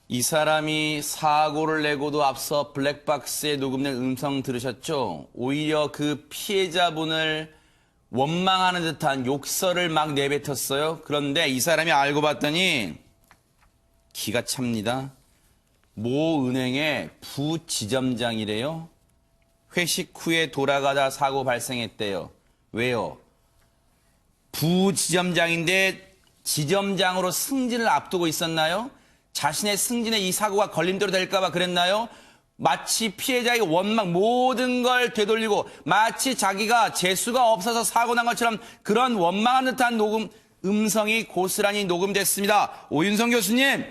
이 사람이 사고를 내고도 앞서 블랙박스에 녹음된 음성 들으셨죠? 오히려 그 피해자분을 원망하는 듯한 욕설을 막 내뱉었어요. 그런데 이 사람이 알고 봤더니 기가 찹니다. 모 은행의 부지점장이래요. 회식 후에 돌아가다 사고 발생했대요. 왜요? 부지점장인데 지점장으로 승진을 앞두고 있었나요? 자신의 승진에 이 사고가 걸림돌이 될까 봐 그랬나요? 마치 피해자의 원망 모든 걸 되돌리고 마치 자기가 재수가 없어서 사고 난 것처럼 그런 원망한 듯한 음성이 고스란히 녹음됐습니다. 오윤성 교수님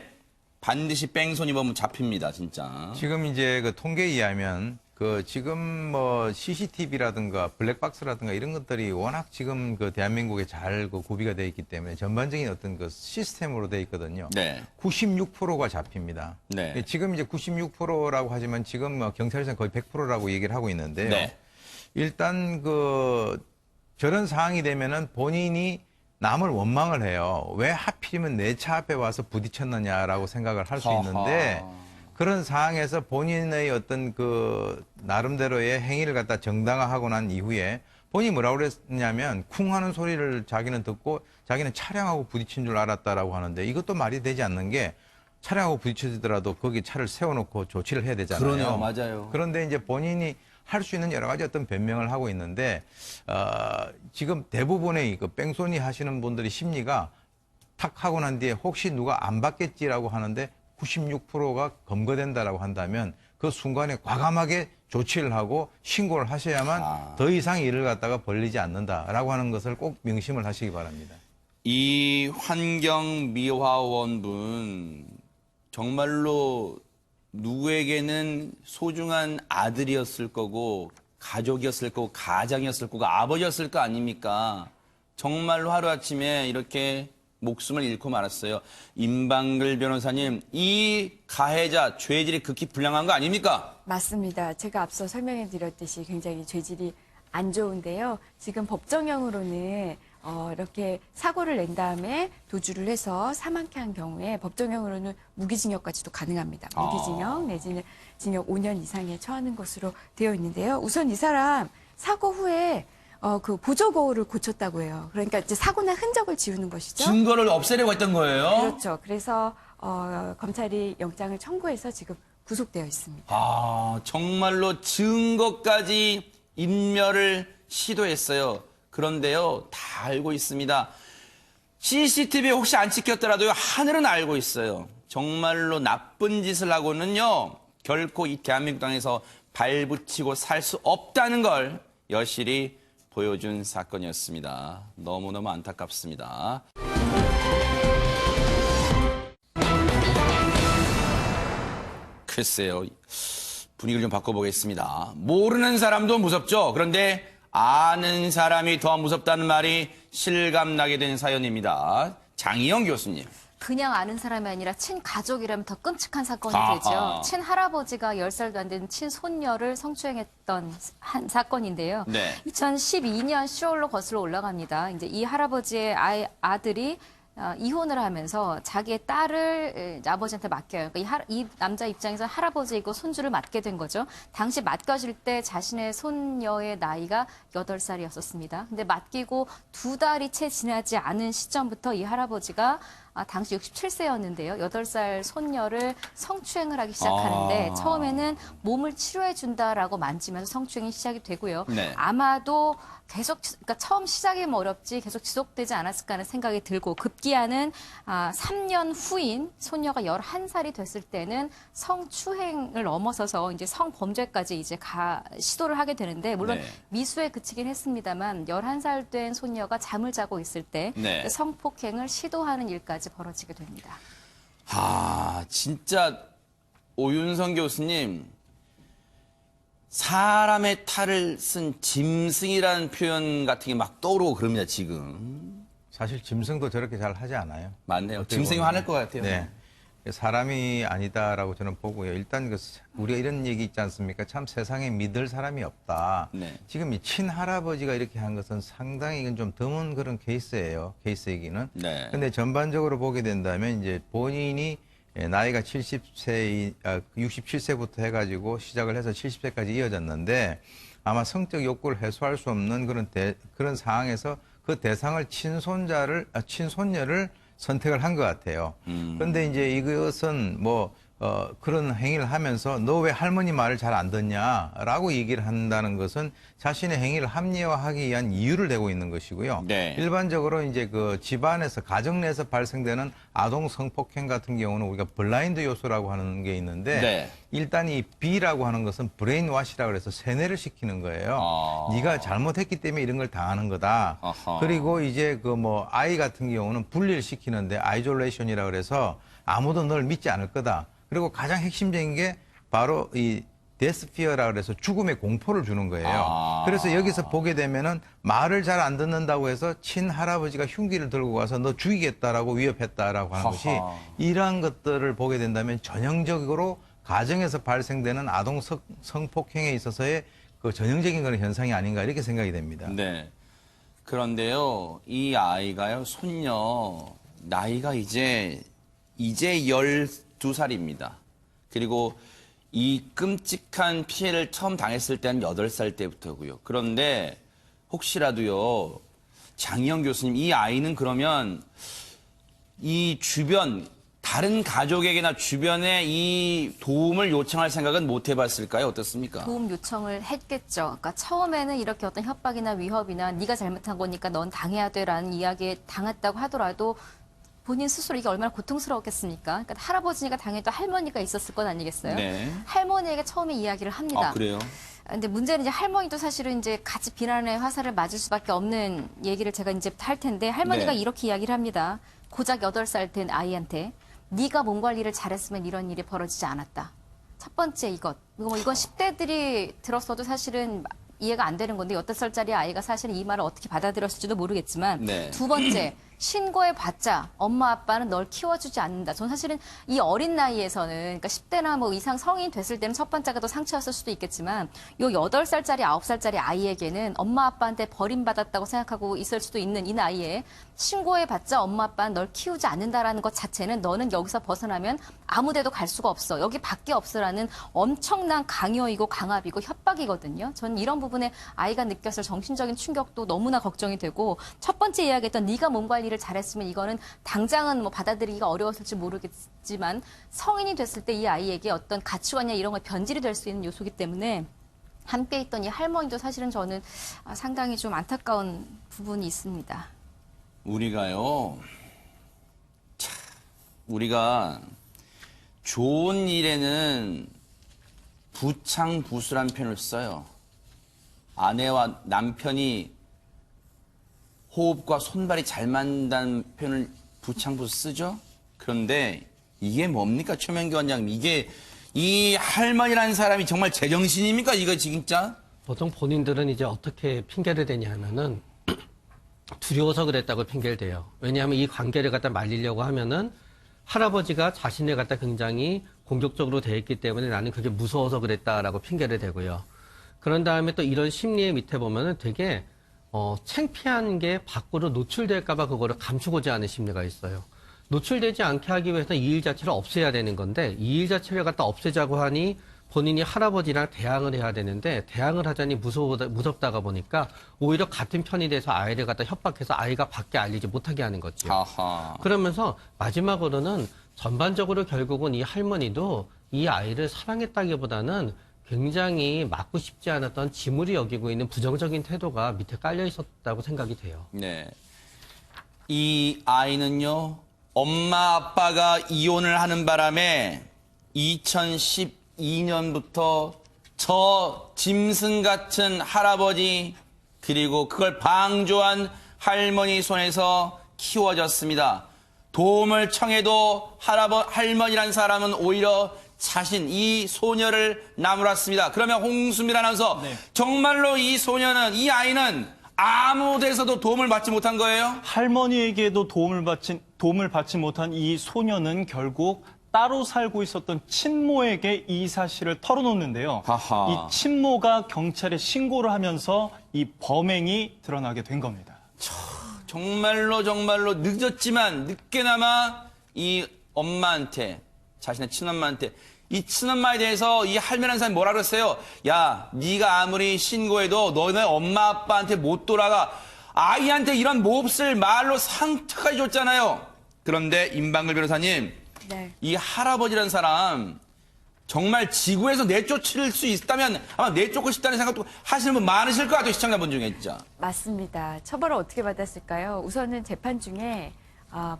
반드시 뺑소니범은 잡힙니다, 진짜. 지금 이제 그 통계에 의하면 지금 뭐 CCTV라든가 블랙박스라든가 이런 것들이 워낙 지금 대한민국에 잘 구비가 되어 있기 때문에 전반적인 어떤 시스템으로 되어 있거든요. 네. 96%가 잡힙니다. 네. 지금 이제 96%라고 하지만 지금 경찰에서는 거의 100%라고 얘기를 하고 있는데요. 네. 일단 저런 상황이 되면은 본인이 남을 원망을 해요. 왜 하필이면 내 차 앞에 와서 부딪혔느냐라고 생각을 할 수 있는데 그런 상황에서 본인의 어떤 나름대로의 행위를 갖다 정당화하고 난 이후에 본인이 뭐라고 그랬냐면 쿵 하는 소리를 자기는 듣고 자기는 차량하고 부딪힌 줄 알았다라고 하는데 이것도 말이 되지 않는 게 차량하고 부딪히더라도 거기 차를 세워놓고 조치를 해야 되잖아요. 그러네요. 맞아요. 그런데 이제 본인이 할 수 있는 여러 가지 어떤 변명을 하고 있는데 지금 대부분의 뺑소니 하시는 분들이 심리가 탁 하고 난 뒤에 혹시 누가 안 받겠지라고 하는데 96%가 검거된다라고 한다면 그 순간에 과감하게 조치를 하고 신고를 하셔야만 더 이상 일을 갖다가 벌리지 않는다라고 하는 것을 꼭 명심을 하시기 바랍니다. 이 환경미화원분 정말로 누구에게는 소중한 아들이었을 거고 가족이었을 거고 가장이었을 거고 아버지였을 거 아닙니까? 정말로 하루아침에 이렇게 목숨을 잃고 말았어요. 임방글 변호사님, 이 가해자 죄질이 극히 불량한 거 아닙니까? 맞습니다. 제가 앞서 설명해 드렸듯이 굉장히 죄질이 안 좋은데요. 지금 법정형으로는 이렇게 사고를 낸 다음에 도주를 해서 사망케 한 경우에 법정형으로는 무기징역까지도 가능합니다. 무기징역 내지는 징역 5년 이상에 처하는 것으로 되어 있는데요. 우선 이 사람 사고 후에 보조거울을 고쳤다고 해요. 그러니까 이제 사고난 흔적을 지우는 것이죠. 증거를 없애려고 했던 거예요? 그렇죠. 그래서 검찰이 영장을 청구해서 지금 구속되어 있습니다. 정말로 증거까지 인멸을 시도했어요. 그런데요, 다 알고 있습니다. CCTV에 혹시 안 찍혔더라도요, 하늘은 알고 있어요. 정말로 나쁜 짓을 하고는요, 결코 이 대한민국 땅에서 발붙이고 살 수 없다는 걸 여실히 보여준 사건이었습니다. 너무너무 안타깝습니다. 글쎄요, 분위기를 좀 바꿔보겠습니다. 모르는 사람도 무섭죠. 그런데 아는 사람이 더 무섭다는 말이 실감나게 된 사연입니다. 장희영 교수님. 그냥 아는 사람이 아니라 친가족이라면 더 끔찍한 사건이 되죠. 친할아버지가 10살도 안 된 친손녀를 성추행했던 한 사건인데요. 네. 2012년 10월로 거슬러 올라갑니다. 이제 이 할아버지의 아들이 이혼을 하면서 자기의 딸을 아버지한테 맡겨요. 그러니까 이 남자 입장에서 할아버지이고 손주를 맡게 된 거죠. 당시 맡겨질 때 자신의 손녀의 나이가 8살이었었습니다. 근데 맡기고 2달이 채 지나지 않은 시점부터 이 할아버지가 당시 67세였는데요. 8살 손녀를 성추행을 하기 시작하는데 처음에는 몸을 치료해준다라고 만지면서 성추행이 시작이 되고요. 네. 아마도 계속, 그러니까 처음 시작이면 어렵지 계속 지속되지 않았을까 하는 생각이 들고 급기야는 3년 후인 손녀가 11살이 됐을 때는 성추행을 넘어서서 이제 성범죄까지 이제 시도를 하게 되는데 물론 네. 미수에 그치긴 했습니다만 11살 된 손녀가 잠을 자고 있을 때 네. 성폭행을 시도하는 일까지 벌어지게 됩니다. 진짜 오윤성 교수님, 사람의 탈을 쓴 짐승이라는 표현 같은 게 막 떠오르고 그럽니다, 지금. 사실 짐승도 저렇게 잘 하지 않아요. 맞네요. 짐승이 화낼 것 같아요. 네. 사람이 아니다라고 저는 보고요. 일단 우리가 이런 얘기 있지 않습니까? 참 세상에 믿을 사람이 없다. 네. 지금 이 친할아버지가 이렇게 한 것은 상당히 이건 좀 드문 그런 케이스예요. 케이스 얘기는. 네. 근데 전반적으로 보게 된다면 이제 본인이 나이가 67세부터 해가지고 시작을 해서 70세까지 이어졌는데 아마 성적 욕구를 해소할 수 없는 그런 상황에서 그 대상을 친손녀를 선택을 한 것 같아요. 그런데 이제 이것은 그런 행위를 하면서 너 왜 할머니 말을 잘 안 듣냐라고 얘기를 한다는 것은 자신의 행위를 합리화하기 위한 이유를 대고 있는 것이고요. 네. 일반적으로 이제 집안에서 가정 내에서 발생되는 아동 성폭행 같은 경우는 우리가 블라인드 요소라고 하는 게 있는데 네. 일단 이 B라고 하는 것은 브레인 와시라고 해서 세뇌를 시키는 거예요. 네가 잘못했기 때문에 이런 걸 당하는 거다. 그리고 이제 아이 같은 경우는 분리를 시키는데 아이졸레이션이라고 그래서 아무도 널 믿지 않을 거다. 그리고 가장 핵심적인 게 바로 이 데스피어라 그래서 죽음의 공포를 주는 거예요. 그래서 여기서 보게 되면은 말을 잘 안 듣는다고 해서 친할아버지가 흉기를 들고 가서 너 죽이겠다라고 위협했다라고 하는 것이 이러한 것들을 보게 된다면 전형적으로 가정에서 발생되는 아동 성폭행에 있어서의 그 전형적인 그런 현상이 아닌가 이렇게 생각이 됩니다. 네. 그런데요, 이 아이가요, 손녀, 나이가 이제 12살입니다. 그리고 이 끔찍한 피해를 처음 당했을 때는 8살 때부터고요. 그런데 혹시라도요, 장희영 교수님, 이 아이는 그러면 이 주변, 다른 가족에게나 주변에 이 도움을 요청할 생각은 못 해봤을까요? 어떻습니까? 도움 요청을 했겠죠. 그러니까 처음에는 이렇게 어떤 협박이나 위협이나 네가 잘못한 거니까 넌 당해야 돼라는 이야기에 당했다고 하더라도 본인 스스로 이게 얼마나 고통스러웠겠습니까? 그러니까 할아버지가 당해도 할머니가 있었을 건 아니겠어요? 네. 할머니에게 처음에 이야기를 합니다. 아, 그래요? 근데 문제는 이제 할머니도 사실은 이제 같이 비난의 화살을 맞을 수밖에 없는 얘기를 제가 이제 할 텐데 할머니가 네. 이렇게 이야기를 합니다. 고작 8살 된 아이한테 네가 몸 관리를 잘했으면 이런 일이 벌어지지 않았다. 첫 번째 이것. 뭐 이건 10대들이 들었어도 사실은 이해가 안 되는 건데 8살짜리 아이가 사실은 이 말을 어떻게 받아들였을지도 모르겠지만 네. 두 번째 신고해봤자 엄마 아빠는 널 키워주지 않는다. 전 사실은 이 어린 나이에서는 그러니까 10대나 뭐 이상 성인 됐을 때는 첫 번째가 더 상처였을 수도 있겠지만 요 8살짜리 9살짜리 아이에게는 엄마 아빠한테 버림받았다고 생각하고 있을 수도 있는 이 나이에 신고해봤자 엄마 아빠는 널 키우지 않는다라는 것 자체는 너는 여기서 벗어나면 아무 데도 갈 수가 없어. 여기 밖에 없으라는 엄청난 강요이고 강압이고 협박이거든요. 저는 이런 부분에 아이가 느꼈을 정신적인 충격도 너무나 걱정이 되고 첫 번째 이야기했던 네가 몸 관리를 잘했으면 이거는 당장은 뭐 받아들이기가 어려웠을지 모르겠지만 성인이 됐을 때 이 아이에게 어떤 가치관이나 이런 걸 변질이 될 수 있는 요소이기 때문에 함께 있던 이 할머니도 사실은 저는 상당히 좀 안타까운 부분이 있습니다. 우리가요, 참, 우리가 좋은 일에는 부창부수란 표현을 써요. 아내와 남편이 호흡과 손발이 잘 맞는다는 표현을 부창부수 쓰죠? 그런데 이게 뭡니까, 최명기 원장님? 이게 이 할머니라는 사람이 정말 제정신입니까? 이거 진짜? 보통 본인들은 이제 어떻게 핑계를 대냐 하면은 두려워서 그랬다고 핑계를 대요. 왜냐하면 이 관계를 갖다 말리려고 하면은 할아버지가 자신을 갖다 굉장히 공격적으로 대했기 때문에 나는 그게 무서워서 그랬다라고 핑계를 대고요. 그런 다음에 또 이런 심리의 밑에 보면은 되게 창피한 게 밖으로 노출될까봐 그거를 감추고자 하는 심리가 있어요. 노출되지 않게 하기 위해서는 이 일 자체를 없애야 되는 건데 이 일 자체를 갖다 없애자고 하니 본인이 할아버지랑 대항을 해야 되는데 대항을 하자니 무섭다가 보니까 오히려 같은 편이 돼서 아이를 갖다 협박해서 아이가 밖에 알리지 못하게 하는 거죠. 아하. 그러면서 마지막으로는 전반적으로 결국은 이 할머니도 이 아이를 사랑했다기보다는 굉장히 맞고 싶지 않았던 지물이 여기고 있는 부정적인 태도가 밑에 깔려 있었다고 생각이 돼요. 네. 이 아이는요, 엄마 아빠가 이혼을 하는 바람에 2012년부터 저 짐승 같은 할아버지 그리고 그걸 방조한 할머니 손에서 키워졌습니다. 도움을 청해도 할머니란 사람은 오히려 자신 이 소녀를 나무랐습니다. 그러면 홍수미 아나운서, 네. 정말로 이 소녀는, 이 아이는 아무 데서도 도움을 받지 못한 거예요? 할머니에게도 도움을 받지 못한 이 소녀는 결국 따로 살고 있었던 친모에게 이 사실을 털어놓는데요. 하하. 이 친모가 경찰에 신고를 하면서 이 범행이 드러나게 된 겁니다. 정말로 늦었지만 늦게나마 이 엄마한테, 자신의 친엄마한테, 이 친엄마에 대해서 이 할매라는 사람이 뭐라 그랬어요? 야, 네가 아무리 신고해도 너네 엄마 아빠한테 못 돌아가. 아이한테 이런 몹쓸 말로 상처까지 줬잖아요. 그런데 임방글 변호사님, 네. 이 할아버지라는 사람 정말 지구에서 내쫓을 수 있다면 아마 내쫓고 싶다는 생각도 하시는 분 많으실 것 같아요. 시청자분 중에 진짜. 맞습니다. 처벌을 어떻게 받았을까요? 우선은 재판 중에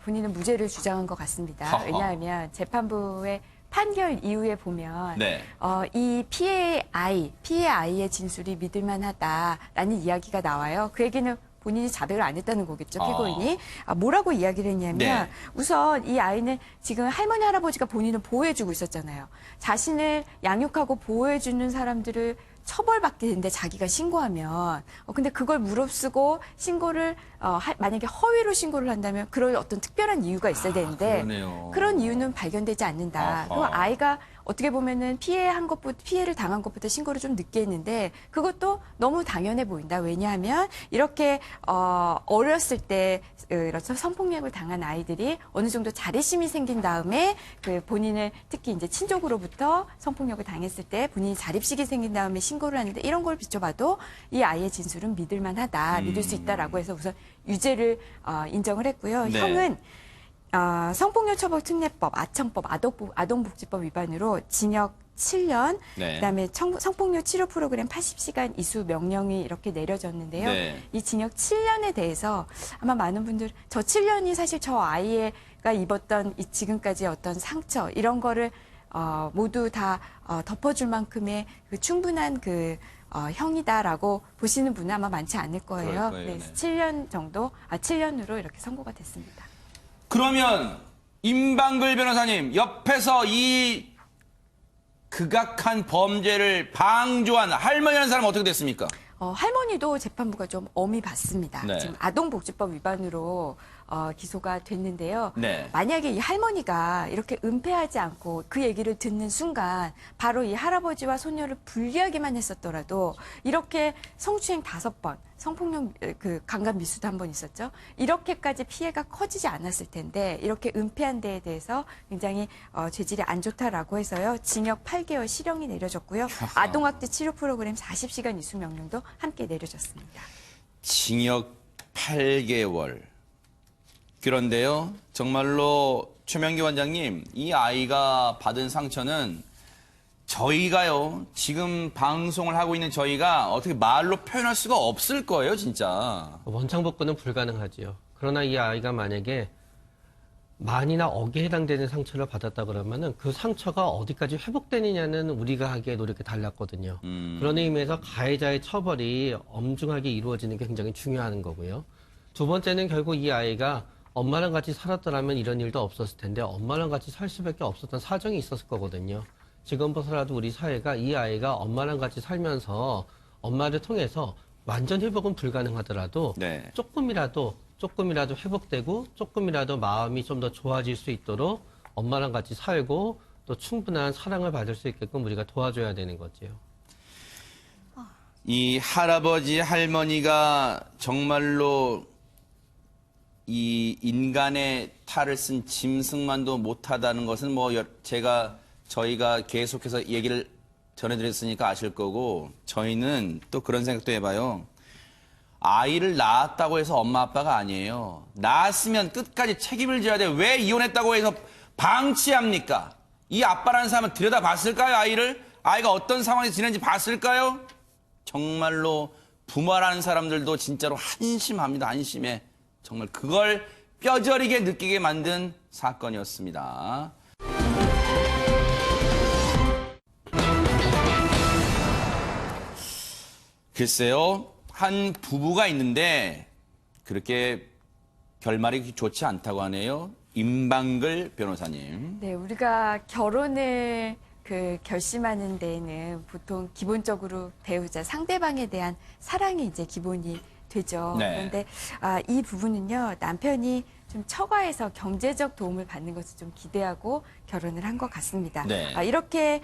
본인은 무죄를 주장한 것 같습니다. 하하. 왜냐하면 재판부의 판결 이후에 보면 네. 이 피해 아이의 진술이 믿을만하다라는 이야기가 나와요. 그 얘기는 본인이 자백을 안 했다는 거겠죠, 피고인이. 뭐라고 이야기를 했냐면 네. 우선 이 아이는 지금 할머니, 할아버지가 본인을 보호해주고 있었잖아요. 자신을 양육하고 보호해주는 사람들을 처벌받게 되는데 자기가 신고하면 근데 그걸 무릅쓰고 신고를 만약에 허위로 신고를 한다면 그럴 어떤 특별한 이유가 있어야 되는데 그러네요. 그런 이유는 발견되지 않는다. 그리고 아이가 어떻게 보면은 피해를 당한 것보다 신고를 좀 늦게 했는데 그것도 너무 당연해 보인다. 왜냐하면 이렇게 어렸을 때 이렇게 성폭력을 당한 아이들이 어느 정도 자립심이 생긴 다음에 그 본인을 특히 이제 친족으로부터 성폭력을 당했을 때 본인이 자립심이 생긴 다음에 신고를 하는데 이런 걸 비춰봐도 이 아이의 진술은 믿을만하다, 믿을 수 있다라고 해서 우선 유죄를 인정을 했고요. 네. 형은 성폭력처벌특례법, 아청법, 아동복지법 위반으로 징역 7년, 네. 그다음에 성폭력 치료 프로그램 80시간 이수 명령이 이렇게 내려졌는데요. 네. 이 징역 7년에 대해서 아마 많은 분들 저 7년이 사실 저 아이가 입었던 이 지금까지 어떤 상처 이런 거를 모두 다 덮어줄 만큼의 그 충분한 그 형이다라고 보시는 분은 아마 많지 않을 거예요. 그럴 거예요, 그래서 네. 7년 정도, 7년으로 이렇게 선고가 됐습니다. 그러면 임방글 변호사님 옆에서 이 극악한 범죄를 방조한 할머니라는 사람은 어떻게 됐습니까? 할머니도 재판부가 좀 엄히 봤습니다. 네. 지금 아동복지법 위반으로 기소가 됐는데요. 네. 만약에 이 할머니가 이렇게 은폐하지 않고 그 얘기를 듣는 순간 바로 이 할아버지와 소녀를 분리하기만 했었더라도 이렇게 성추행 5번, 성폭력 그 강간 미수도 한 번 있었죠. 이렇게까지 피해가 커지지 않았을 텐데 이렇게 은폐한 데에 대해서 굉장히 죄질이 안 좋다라고 해서요. 징역 8개월 실형이 내려졌고요. 아동학대 치료 프로그램 40시간 이수 명령도 함께 내려졌습니다. 징역 8개월. 그런데요, 정말로 최명기 원장님, 이 아이가 받은 상처는 저희가요, 지금 방송을 하고 있는 저희가 어떻게 말로 표현할 수가 없을 거예요, 진짜. 원상복구는 불가능하지요. 그러나 이 아이가 만약에 만이나 억에 해당되는 상처를 받았다 그러면은 그 상처가 어디까지 회복되느냐는 우리가 하기에 노력이 달랐거든요. 그런 의미에서 가해자의 처벌이 엄중하게 이루어지는 게 굉장히 중요한 거고요. 두 번째는 결국 이 아이가 엄마랑 같이 살았더라면 이런 일도 없었을 텐데 엄마랑 같이 살 수밖에 없었던 사정이 있었을 거거든요. 지금부터라도 우리 사회가 이 아이가 엄마랑 같이 살면서 엄마를 통해서 완전 회복은 불가능하더라도 네. 조금이라도 회복되고 조금이라도 마음이 좀 더 좋아질 수 있도록 엄마랑 같이 살고 또 충분한 사랑을 받을 수 있게끔 우리가 도와줘야 되는 거지요. 이 할아버지, 할머니가 정말로 이 인간의 탈을 쓴 짐승만도 못하다는 것은 뭐 저희가 계속해서 얘기를 전해드렸으니까 아실 거고 저희는 또 그런 생각도 해봐요. 아이를 낳았다고 해서 엄마 아빠가 아니에요. 낳았으면 끝까지 책임을 져야 돼요. 왜 이혼했다고 해서 방치합니까? 이 아빠라는 사람은 들여다봤을까요? 아이를? 아이가 어떤 상황에서 지내는지 봤을까요? 정말로 부모라는 사람들도 진짜로 한심합니다. 한심해. 정말 그걸 뼈저리게 느끼게 만든 사건이었습니다. 글쎄요, 한 부부가 있는데 그렇게 결말이 좋지 않다고 하네요. 임방글 변호사님. 네, 우리가 결혼을 결심하는 데에는 보통 기본적으로 배우자 상대방에 대한 사랑이 이제 기본이 되죠. 네. 그런데 이 부부는요, 남편이 좀 처가에서 경제적 도움을 받는 것을 좀 기대하고 결혼을 한 것 같습니다. 네. 이렇게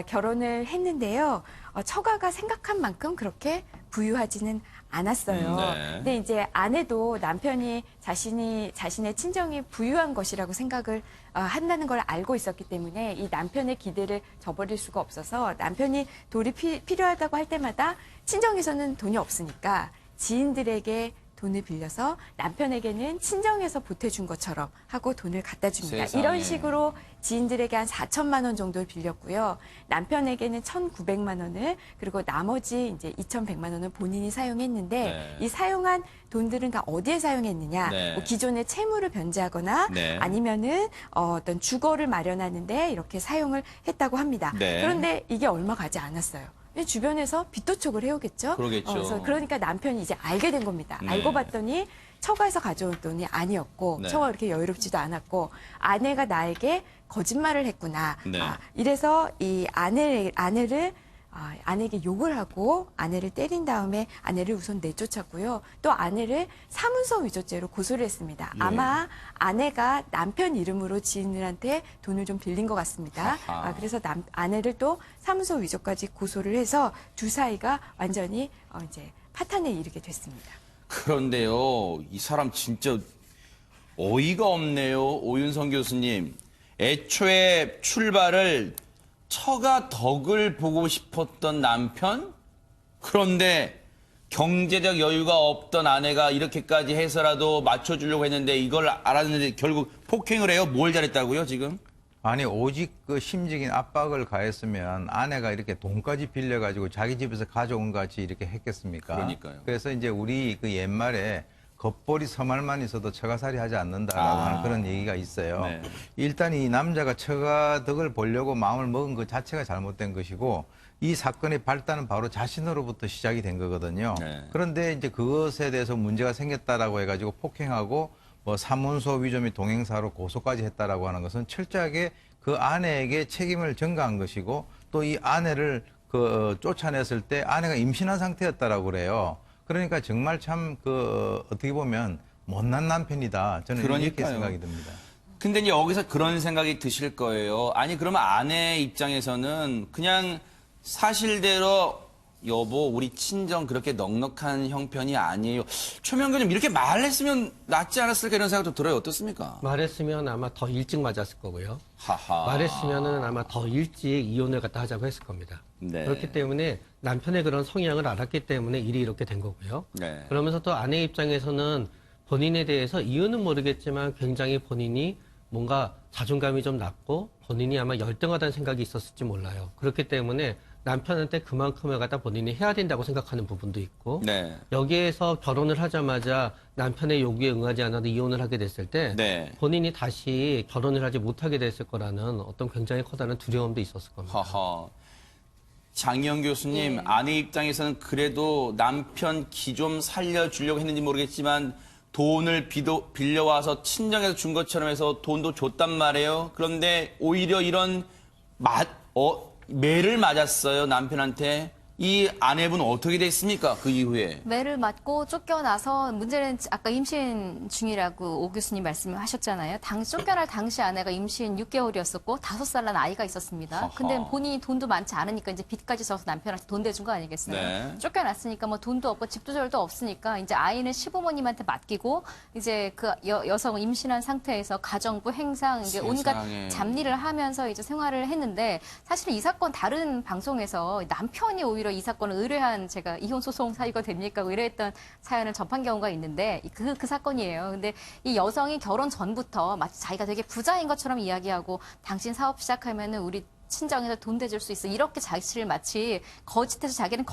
결혼을 했는데요, 처가가 생각한 만큼 그렇게 부유하지는 않았어요. 네. 근데 이제 아내도 남편이 자신의 친정이 부유한 것이라고 생각을 한다는 걸 알고 있었기 때문에 이 남편의 기대를 저버릴 수가 없어서 남편이 돈이 필요하다고 할 때마다 친정에서는 돈이 없으니까 지인들에게 돈을 빌려서 남편에게는 친정에서 보태준 것처럼 하고 돈을 갖다 줍니다. 세상에. 이런 식으로 지인들에게 한 4천만 원 정도를 빌렸고요. 남편에게는 1,900만 원을 그리고 나머지 이제 2,100만 원을 본인이 사용했는데 네. 이 사용한 돈들은 다 어디에 사용했느냐? 네. 뭐 기존의 채무를 변제하거나 네. 아니면은 어떤 주거를 마련하는데 이렇게 사용을 했다고 합니다. 네. 그런데 이게 얼마 가지 않았어요. 주변에서 빚도촉을 해오겠죠. 그러겠죠. 그러니까 남편이 이제 알게 된 겁니다. 네. 알고 봤더니 처가에서 가져온 돈이 아니었고 네. 처가 그렇게 여유롭지도 않았고 아내가 나에게 거짓말을 했구나. 네. 이래서 이 아내를 아내에게 욕을 하고 아내를 때린 다음에 아내를 우선 내쫓았고요. 또 아내를 사문서 위조죄로 고소를 했습니다. 예. 아마 아내가 남편 이름으로 지인들한테 돈을 좀 빌린 것 같습니다. 그래서 아내를 또 사문서 위조까지 고소를 해서 두 사이가 완전히 이제 파탄에 이르게 됐습니다. 그런데요, 이 사람 진짜 어이가 없네요. 오윤성 교수님. 애초에 출발을 처가 덕을 보고 싶었던 남편? 그런데 경제적 여유가 없던 아내가 이렇게까지 해서라도 맞춰주려고 했는데 이걸 알았는데 결국 폭행을 해요? 뭘 잘했다고요, 지금? 아니 오직 그 심적인 압박을 가했으면 아내가 이렇게 돈까지 빌려가지고 자기 집에서 가져온 것 같이 이렇게 했겠습니까? 그러니까요. 그래서 이제 우리 그 옛말에 겉벌이 서말만 있어도 처가살이 하지 않는다라고 하는 그런 얘기가 있어요. 네. 일단 이 남자가 처가덕을 보려고 마음을 먹은 것 자체가 잘못된 것이고 이 사건의 발단은 바로 자신으로부터 시작이 된 거거든요. 네. 그런데 이제 그것에 대해서 문제가 생겼다라고 해가지고 폭행하고 뭐 사문서 위조 및 동행사로 고소까지 했다라고 하는 것은 철저하게 그 아내에게 책임을 전가한 것이고 또 이 아내를 쫓아냈을 때 아내가 임신한 상태였다라고 그래요. 그러니까 정말 참 어떻게 보면 못난 남편이다. 저는 이렇게 그러니까요. 생각이 듭니다. 근데 이제 여기서 그런 생각이 드실 거예요. 아니, 그러면 아내 입장에서는 그냥 사실대로 여보, 우리 친정 그렇게 넉넉한 형편이 아니에요. 최명근님 이렇게 말했으면 낫지 않았을까 이런 생각도 들어요. 어떻습니까? 말했으면 아마 더 일찍 맞았을 거고요. 하하. 말했으면은 아마 더 일찍 이혼을 갖다 하자고 했을 겁니다. 네. 그렇기 때문에 남편의 그런 성향을 알았기 때문에 일이 이렇게 된 거고요. 네. 그러면서 또 아내 입장에서는 본인에 대해서 이유는 모르겠지만 굉장히 본인이 뭔가 자존감이 좀 낮고 본인이 아마 열등하다는 생각이 있었을지 몰라요. 그렇기 때문에 남편한테 그만큼을 갖다 본인이 해야 된다고 생각하는 부분도 있고 네. 여기에서 결혼을 하자마자 남편의 요구에 응하지 않아도 이혼을 하게 됐을 때 네. 본인이 다시 결혼을 하지 못하게 됐을 거라는 어떤 굉장히 커다란 두려움도 있었을 겁니다. 하하. 장희영 교수님, 네. 아내 입장에서는 그래도 남편 기 좀 살려주려고 했는지 모르겠지만 돈을 빌려와서 친정에서 준 것처럼 해서 돈도 줬단 말이에요. 그런데 오히려 이런 매를 맞았어요, 남편한테. 이 아내분 어떻게 됐습니까? 그 이후에. 매를 맞고 쫓겨나서 문제는 아까 임신 중이라고 오 교수님 말씀하셨잖아요. 쫓겨날 당시 아내가 임신 6개월이었었고 5살 난 아이가 있었습니다. 하하. 근데 본인이 돈도 많지 않으니까 이제 빚까지 져서 남편한테 돈 대준 거 아니겠어요? 네. 쫓겨났으니까 뭐 돈도 없고 집도 절도 없으니까 이제 아이는 시부모님한테 맡기고 이제 그 여성은 임신한 상태에서 가정부 행상 이제 온갖 세상에. 잡일을 하면서 이제 생활을 했는데 사실 이 사건 다른 방송에서 남편이 오히려 이 사건을 의뢰한 제가 이혼 소송 사유가 됩니까? 의뢰했던 사연을 접한 경우가 있는데 그 사건이에요. 근데 이 여성이 결혼 전부터 마치 자기가 되게 부자인 것처럼 이야기하고 당신 사업 시작하면은 우리 친정에서 돈 대줄 수 있어. 이렇게 자신을 마치 거짓해서 자기는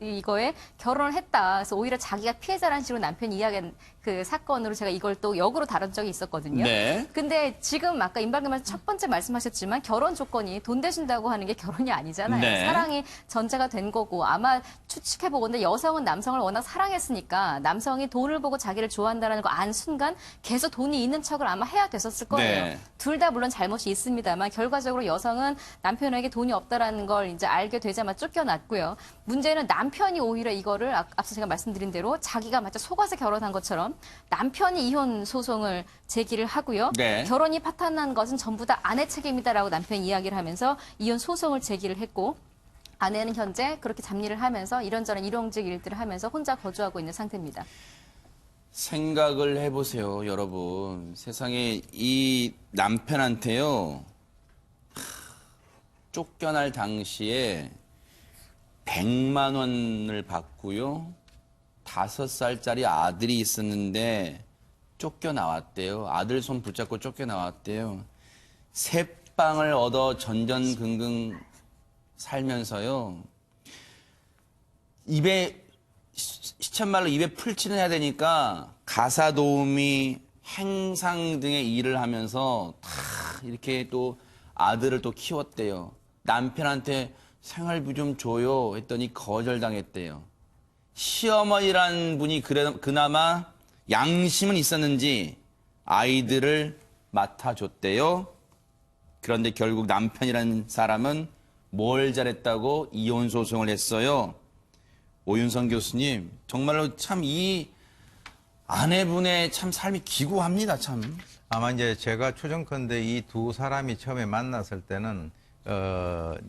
이거에 결혼을 했다. 그래서 오히려 자기가 피해자라는 식으로 남편이 이야기한 그 사건으로 제가 이걸 또 역으로 다룬 적이 있었거든요. 네. 근데 지금 아까 임박님께서 첫 번째 말씀하셨지만 결혼 조건이 돈 대준다고 하는 게 결혼이 아니잖아요. 네. 사랑이 전제가 된 거고 아마 추측해보건데 여성은 남성을 워낙 사랑했으니까 남성이 돈을 보고 자기를 좋아한다는 거 안 순간 계속 돈이 있는 척을 아마 해야 됐었을 거예요. 네. 둘 다 물론 잘못이 있습니다만 결과적으로 여성은 남편에게 돈이 없다라는 걸 이제 알게 되자마자 쫓겨났고요. 문제는 남편이 오히려 이거를 앞서 제가 말씀드린 대로 자기가 마치 속아서 결혼한 것처럼 남편이 이혼 소송을 제기를 하고요. 네. 결혼이 파탄난 것은 전부 다 아내 책임이다라고 남편이 이야기를 하면서 이혼 소송을 제기를 했고 아내는 현재 그렇게 잡일을 하면서 이런저런 일용직 일들을 하면서 혼자 거주하고 있는 상태입니다. 생각을 해보세요, 여러분. 세상에 이 남편한테요. 쫓겨날 당시에 100만 원을 받고요. 5살짜리 아들이 있었는데 쫓겨나왔대요. 아들 손 붙잡고 쫓겨나왔대요. 새빵을 얻어 전전긍긍 살면서요. 시쳇말로 입에 풀칠을 해야 되니까 가사 도우미, 행상 등의 일을 하면서 다 이렇게 또 아들을 또 키웠대요. 남편한테 생활비 좀 줘요 했더니 거절당했대요. 시어머니란 분이 그나마 양심은 있었는지 아이들을 맡아줬대요. 그런데 결국 남편이라는 사람은 뭘 잘했다고 이혼 소송을 했어요. 오윤성 교수님, 정말로 참 이 아내분의 참 삶이 기구합니다, 참. 아마 이제 제가 추정컨대 이 두 사람이 처음에 만났을 때는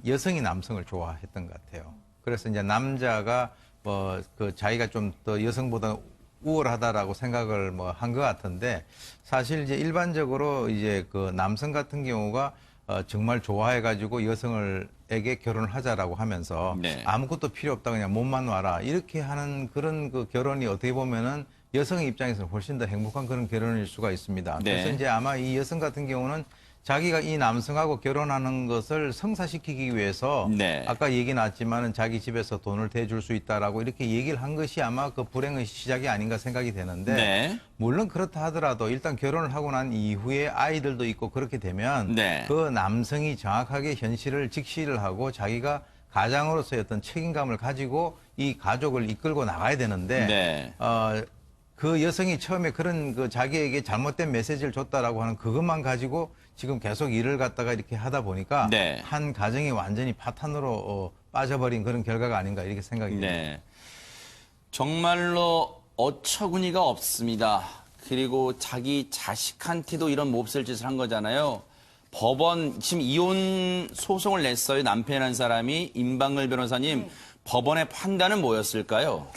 여성이 남성을 좋아했던 것 같아요. 그래서 이제 남자가 그 자기가 좀 더 여성보다 우월하다라고 생각을 한 것 같은데, 사실 이제 일반적으로 이제 그 남성 같은 경우가 정말 좋아해가지고 여성에게 결혼을 하자라고 하면서 네. 아무것도 필요 없다 그냥 몸만 와라 이렇게 하는 그런 그 결혼이 어떻게 보면은 여성의 입장에서는 훨씬 더 행복한 그런 결혼일 수가 있습니다. 네. 그래서 이제 아마 이 여성 같은 경우는 자기가 이 남성하고 결혼하는 것을 성사시키기 위해서 네. 아까 얘기 나왔지만은 자기 집에서 돈을 대줄 수 있다라고 이렇게 얘기를 한 것이 아마 그 불행의 시작이 아닌가 생각이 되는데, 네. 물론 그렇다 하더라도 일단 결혼을 하고 난 이후에 아이들도 있고 그렇게 되면 네. 그 남성이 정확하게 현실을 직시를 하고 자기가 가장으로서의 어떤 책임감을 가지고 이 가족을 이끌고 나가야 되는데 네. 그 여성이 처음에 그런 그 자기에게 잘못된 메시지를 줬다라고 하는 그것만 가지고 지금 계속 일을 갖다가 이렇게 하다 보니까 네. 한 가정이 완전히 파탄으로 빠져버린 그런 결과가 아닌가 이렇게 생각이 듭니다. 네. 정말로 어처구니가 없습니다. 그리고 자기 자식한테도 이런 몹쓸 짓을 한 거잖아요. 법원, 지금 이혼 소송을 냈어요. 남편이라는 사람이. 임방글 변호사님, 법원의 판단은 뭐였을까요?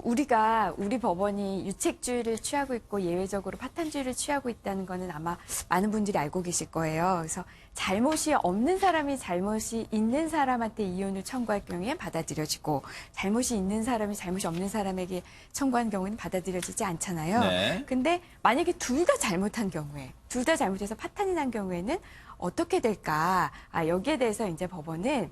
우리 법원이 유책주의를 취하고 있고 예외적으로 파탄주의를 취하고 있다는 거는 아마 많은 분들이 알고 계실 거예요. 그래서 잘못이 없는 사람이 잘못이 있는 사람한테 이혼을 청구할 경우에 받아들여지고, 잘못이 있는 사람이 잘못이 없는 사람에게 청구한 경우는 받아들여지지 않잖아요. 네. 근데 만약에 둘 다 잘못한 경우에, 둘 다 잘못해서 파탄이 난 경우에는 어떻게 될까? 여기에 대해서 이제 법원은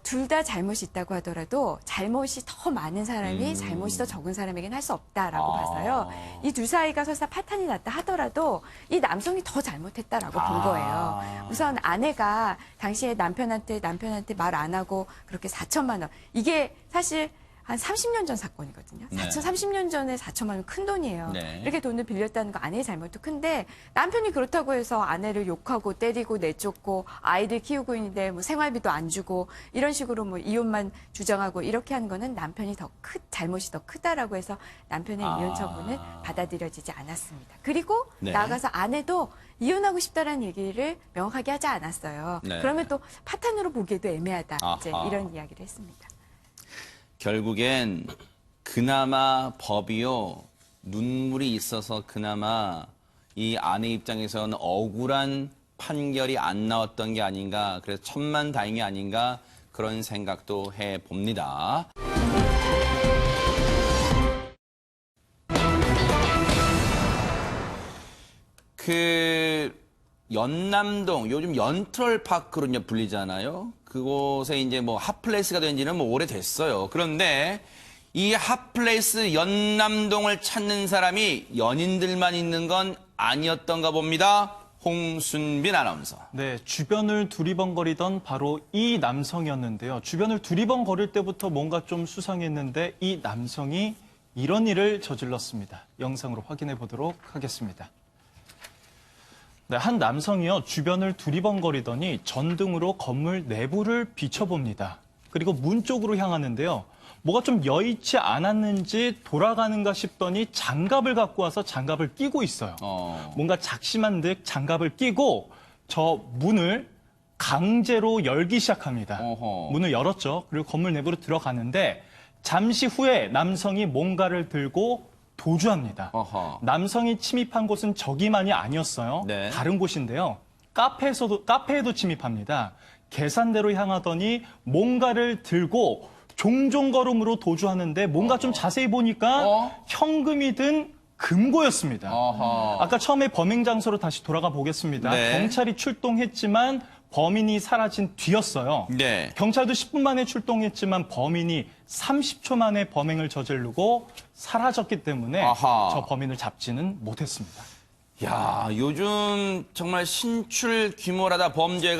둘 다 잘못이 있다고 하더라도 잘못이 더 많은 사람이 잘못이 더 적은 사람에게는 할 수 없다라고 봐서요. 이 두 사이가 설사 파탄이 났다 하더라도 이 남성이 더 잘못했다라고 본 거예요. 우선 아내가 당시에 남편한테 말 안 하고 그렇게 4천만 원. 이게 사실 한 30년 전 사건이거든요. 네. 30년 전에 4천만 원 큰 돈이에요. 네. 이렇게 돈을 빌렸다는 거 아내의 잘못도 큰데, 남편이 그렇다고 해서 아내를 욕하고 때리고 내쫓고 아이들 키우고 있는데 뭐 생활비도 안 주고 이런 식으로 뭐 이혼만 주장하고 이렇게 하는 거는 남편이 잘못이 더 크다라고 해서 남편의 이혼 처분은 받아들여지지 않았습니다. 그리고 네. 나아가서 아내도 이혼하고 싶다라는 얘기를 명확하게 하지 않았어요. 네. 그러면 또 파탄으로 보기에도 애매하다. 이제 아하. 이런 이야기를 했습니다. 결국엔 그나마 법이요, 눈물이 있어서 그나마 이 아내 입장에서는 억울한 판결이 안 나왔던 게 아닌가, 그래서 천만다행이 아닌가 그런 생각도 해봅니다. 연남동, 요즘 연트럴파크로 불리잖아요. 그곳에 이제 뭐 핫플레이스가 된 지는 뭐 오래됐어요. 그런데 이 핫플레이스 연남동을 찾는 사람이 연인들만 있는 건 아니었던가 봅니다. 홍순빈 아나운서. 네, 주변을 두리번거리던 바로 이 남성이었는데요. 주변을 두리번거릴 때부터 뭔가 좀 수상했는데 이 남성이 이런 일을 저질렀습니다. 영상으로 확인해 보도록 하겠습니다. 네, 한 남성이요, 주변을 두리번거리더니 전등으로 건물 내부를 비춰봅니다. 그리고 문 쪽으로 향하는데요. 뭐가 좀 여의치 않았는지 돌아가는가 싶더니 장갑을 갖고 와서 장갑을 끼고 있어요. 뭔가 작심한 듯 장갑을 끼고 저 문을 강제로 열기 시작합니다. 문을 열었죠. 그리고 건물 내부로 들어가는데 잠시 후에 남성이 뭔가를 들고 도주합니다. 남성이 침입한 곳은 저기만이 아니었어요. 네. 다른 곳인데요. 카페에도 침입합니다. 계산대로 향하더니 뭔가를 들고 종종 걸음으로 도주하는데 뭔가 좀 자세히 보니까 현금이 든 금고였습니다. 아까 처음에 범행 장소로 다시 돌아가 보겠습니다. 네. 경찰이 출동했지만 범인이 사라진 뒤였어요. 네. 경찰도 10분 만에 출동했지만 범인이 30초 만에 범행을 저지르고 사라졌기 때문에 아하. 저 범인을 잡지는 못했습니다. 야, 요즘 정말 신출 규모라다 범죄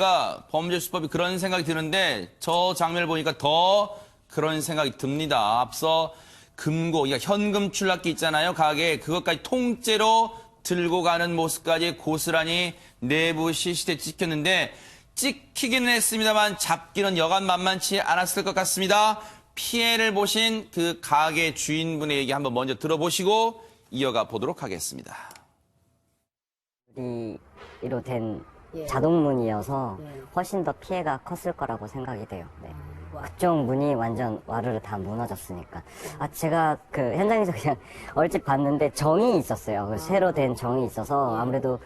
수법이 그런 생각이 드는데 저 장면을 보니까 더 그런 생각이 듭니다. 앞서 금고, 그러니까 현금 출납기 있잖아요. 가게에 그것까지 통째로 들고 가는 모습까지 고스란히 내부 CCTV에 찍혔는데 찍히기는 했습니다만 잡기는 여간 만만치 않았을 것 같습니다. 피해를 보신 그 가게 주인분의 얘기 한번 먼저 들어보시고 이어가 보도록 하겠습니다. 유리로 된 자동문이어서 훨씬 더 피해가 컸을 거라고 생각이 돼요. 네. 그쪽 문이 완전 와르르 다 무너졌으니까. 제가 그 현장에서 그냥 얼핏 봤는데 정이 있었어요. 그 새로 된 정이 있어서 아무래도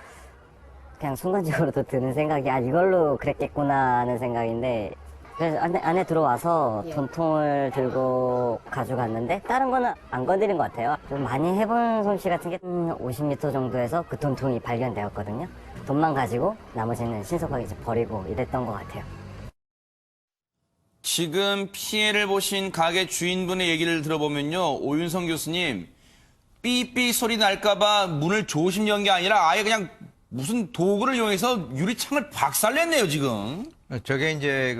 그냥 순간적으로도 드는 생각이 이걸로 그랬겠구나 하는 생각인데, 그래서 안에 들어와서 돈통을 들고 가져갔는데 다른 거는 안 건드린 것 같아요. 좀 많이 해본 솜씨 같은 게 50m 정도에서 그 돈통이 발견되었거든요. 돈만 가지고 나머지는 신속하게 이제 버리고 이랬던 것 같아요. 지금 피해를 보신 가게 주인분의 얘기를 들어보면요. 오윤성 교수님, 삐삐 소리 날까봐 문을 조심 연 게 아니라 아예 그냥 무슨 도구를 이용해서 유리창을 박살냈네요, 지금. 저게 이제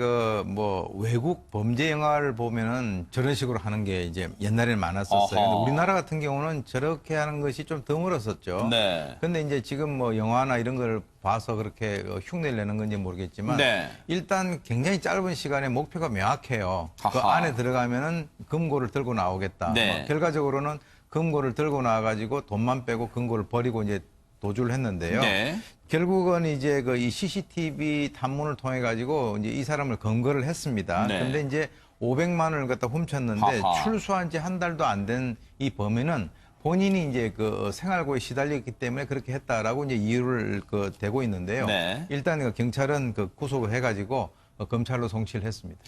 외국 범죄 영화를 보면은 저런 식으로 하는 게 이제 옛날에는 많았었어요. 근데 우리나라 같은 경우는 저렇게 하는 것이 좀 드물었었죠. 네. 근데 이제 지금 영화나 이런 걸 봐서 그렇게 흉내를 내는 건지 모르겠지만 네. 일단 굉장히 짧은 시간에 목표가 명확해요. 그 아하. 안에 들어가면은 금고를 들고 나오겠다. 네. 결과적으로는 금고를 들고 나와가지고 돈만 빼고 금고를 버리고 이제 도주를 했는데요. 네. 결국은 이제 이 CCTV 탐문을 통해 가지고 이제 이 사람을 검거를 했습니다. 네. 근데 이제 500만 원을 갖다 훔쳤는데 하하. 출소한 지 한 달도 안 된 이 범인은 본인이 이제 생활고에 시달렸기 때문에 그렇게 했다라고 이제 이유를 대고 있는데요. 네. 일단 경찰은 구속을 해가지고 검찰로 송치를 했습니다.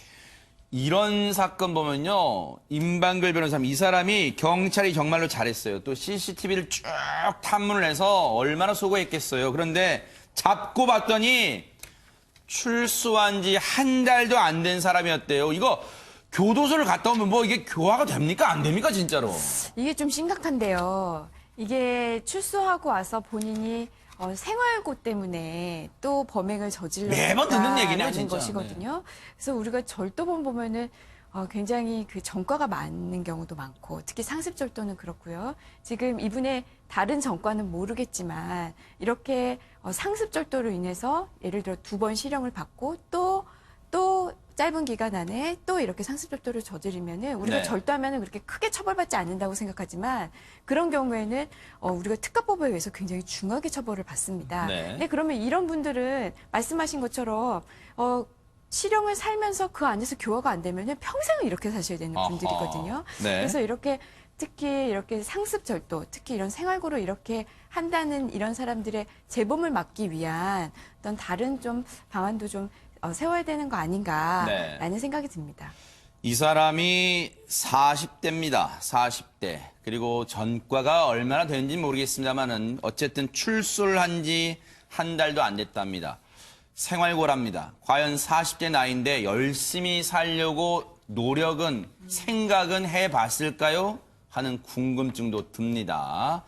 이런 사건 보면요. 임방글 변호사님, 이 사람이 경찰이 정말로 잘했어요. 또 CCTV를 쭉 탐문을 해서 얼마나 수고했겠어요. 그런데 잡고 봤더니 출소한 지 한 달도 안 된 사람이었대요. 이거 교도소를 갔다 오면 이게 교화가 됩니까? 안 됩니까? 진짜로. 이게 좀 심각한데요. 이게 출소하고 와서 본인이 생활고 때문에 또 범행을 매번 듣는 얘기네요, 저질렀다라는 진짜. 것이거든요. 그래서 우리가 절도범 보면은 굉장히 그 전과가 많은 경우도 많고, 특히 상습절도는 그렇고요. 지금 이분의 다른 전과는 모르겠지만 이렇게 상습절도로 인해서 예를 들어 2번 실형을 받고 또 짧은 기간 안에 또 이렇게 상습절도를 저지르면은 우리가 네. 절도하면은 그렇게 크게 처벌받지 않는다고 생각하지만 그런 경우에는 우리가 특가법에 의해서 굉장히 중하게 처벌을 받습니다. 네. 네, 그러면 이런 분들은 말씀하신 것처럼 실형을 살면서 그 안에서 교화가 안 되면은 평생을 이렇게 사셔야 되는 아하. 분들이거든요. 네. 그래서 이렇게 특히 이렇게 상습절도, 특히 이런 생활고로 이렇게 한다는 이런 사람들의 재범을 막기 위한 어떤 다른 좀 방안도 좀 세워야 되는 거 아닌가라는 네. 생각이 듭니다. 이 사람이 40대입니다. 40대. 그리고 전과가 얼마나 되는지 모르겠습니다만은 어쨌든 출소를 한 지 한 달도 안 됐답니다. 생활고랍니다. 과연 40대 나이인데 열심히 살려고 노력은, 생각은 해봤을까요? 하는 궁금증도 듭니다.